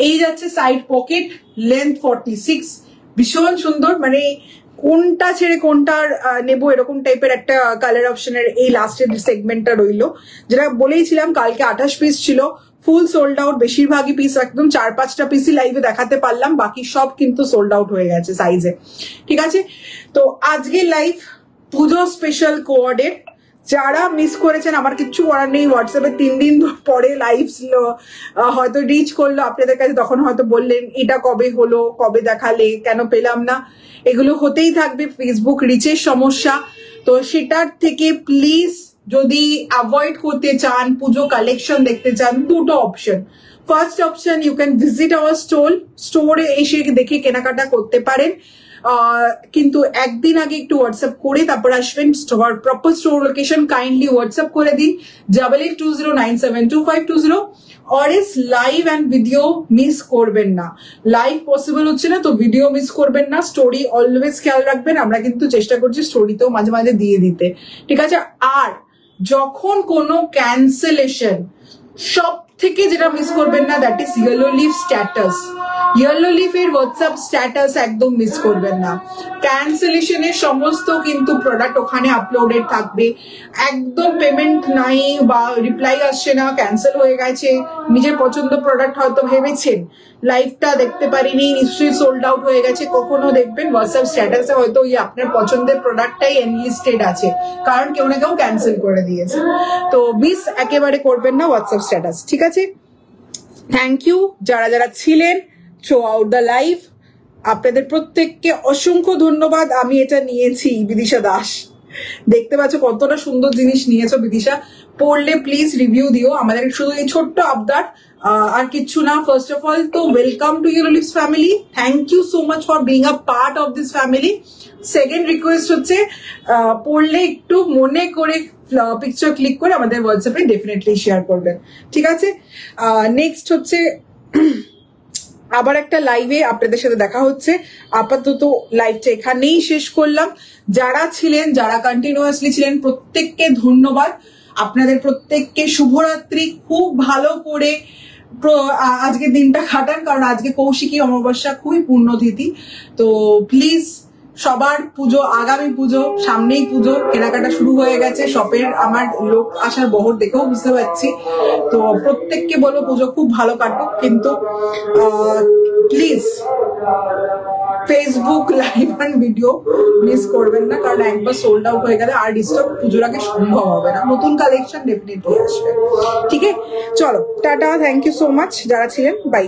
এই যাচ্ছে সাইড পকেট, লেন্থ 46, ভীষণ সুন্দর, মানে কোনটা ছেড়ে কোনটার নেবো এরকম টাইপের একটা কালার অপশনের এই লাস্টের সেগমেন্টটা রইলো, যেটা বলেইছিলাম কালকে 28 পিস ছিল, ফুল সোল্ড আউট, বেশিরভাগই পিস একদম 4-5টা পিসই লাইভে দেখাতে পারলাম, বাকি সব কিন্তু সোল্ড আউট হয়ে গেছে সাইজে, ঠিক আছে। তো আজকে লাইভ পুজো স্পেশাল কোঅর্ডের, যারা মিস করেছেন আমার কিচ্ছু করার নেই, হোয়াটসঅ্যাপে 3 দিন পরে লাইভ হয়তো রিচ করলো আপনাদের কাছে, তখন হয়তো বললেন এটা কবে হলো, কবে দেখালে, কেন পেলাম না, এগুলো হতেই থাকবে, ফেসবুক রিচের সমস্যা। তো সেটার থেকে প্লিজ যদি অ্যাভয়েড করতে চান, পুজো কালেকশন দেখতে চান, দুটো option. First option, you can visit our স্টোরে এসে দেখে কেনাকাটা করতে পারেন, কিন্তু একদিন আগে একটু হোয়াটসঅ্যাপ করে তারপর আসবেন। Proper store location kindly WhatsApp করে দিন 8820972520, অরেস লাইভ অ্যান্ড ভিডিও মিস করবেন না, লাইভ পসিবল হচ্ছে না তো ভিডিও মিস করবেন না, স্টোরি অলওয়েজ খেয়াল রাখবেন, আমরা কিন্তু চেষ্টা করছি স্টোরিতেও মাঝে মাঝে দিয়ে দিতে, ঠিক আছে। আর যখন কোনো ক্যান্সেলেশন, সব থেকে যেটা মিস করবেন না, that is Yellow Leaf status, ইয়েলো লিফের হোয়াটসঅ্যাপ স্ট্যাটাস একদম মিস করবেন না। ক্যান্সেলেশনের সমস্ত কিন্তু প্রোডাক্ট ওখানে আপলোডেড থাকবে, একদম পেমেন্ট নাই বা রিপ্লাই আসছে না, ক্যান্সেল হয়ে গেছে, নিজের পছন্দ প্রোডাক্ট হয়তো ভেবেছেন, লাইভটা দেখতে পারিনি, নিশ্চয়ই সোল্ড আউট হয়ে গেছে, কখনো দেখবেন হোয়াটসঅ্যাপ স্ট্যাটাসে হয়তো ওই আপনার পছন্দের প্রোডাক্টটাই এনলিস্টেড আছে, কারণ কেউ না কেউ ক্যান্সেল করে দিয়েছে। তো মিস একেবারে করবেন না হোয়াটসঅ্যাপ স্ট্যাটাস, ঠিক আছে। থ্যাংক ইউ যারা যারা ছিলেন থ্রু আউট দ্য লাইভ, আপনাদের প্রত্যেককে অসংখ্য ধন্যবাদ। আমি এটা নিয়েছি বিদিশা দাস, দেখতে পাচ্ছ কতটা সুন্দর জিনিস নিয়েছো বিদিশা, পড়লে প্লিজ রিভিউ দিও। আমাদের শুধু এই ছোট্ট আবদার, আর কিচ্ছু না। ফার্স্ট অফ অল তো welcome to Yellow Leaves family, thank you so much for being a part of this family. Second request হচ্ছে পড়লে একটু মনে করে পিকচার ক্লিক করে আমাদের হোয়াটসঅ্যাপে ডেফিনেটলি শেয়ার করবেন, ঠিক আছে? নেক্সট হচ্ছে আবার একটা লাইভে আপনাদের সাথে দেখা হচ্ছে। আপাতত লাইভটা এখানেই শেষ করলাম। যারা ছিলেন, যারা কন্টিনিউয়াসলি ছিলেন, প্রত্যেককে ধন্যবাদ। আপনাদের প্রত্যেককে শুভরাত্রি। খুব ভালো করে আজকে দিনটা কাটান, কারণ আজকে কৌশিকী অমাবস্যা, খুবই পুণ্যতিথি। তো প্লিজ সবার পুজো, আগামী পুজো, সামনেই পুজো, কেনাকাটা শুরু হয়ে গেছে শপের, আমার লোক আসার বহর দেখেও বুঝতে পারছি। তো প্রত্যেককে বলবো পুজো খুব ভালো কাটুক, কিন্তু please Facebook live and video miss করবেন না, কারণ একবার সোল্ড আউট হয়ে গেলে আর ডিস্টার্ব পুজোর আগে সম্ভব হবে না। নতুন কালেকশন ডেফিনেটলি আসবে, ঠিক আছে? চলো tata, thank you so much যারা ছিলেন, বাই।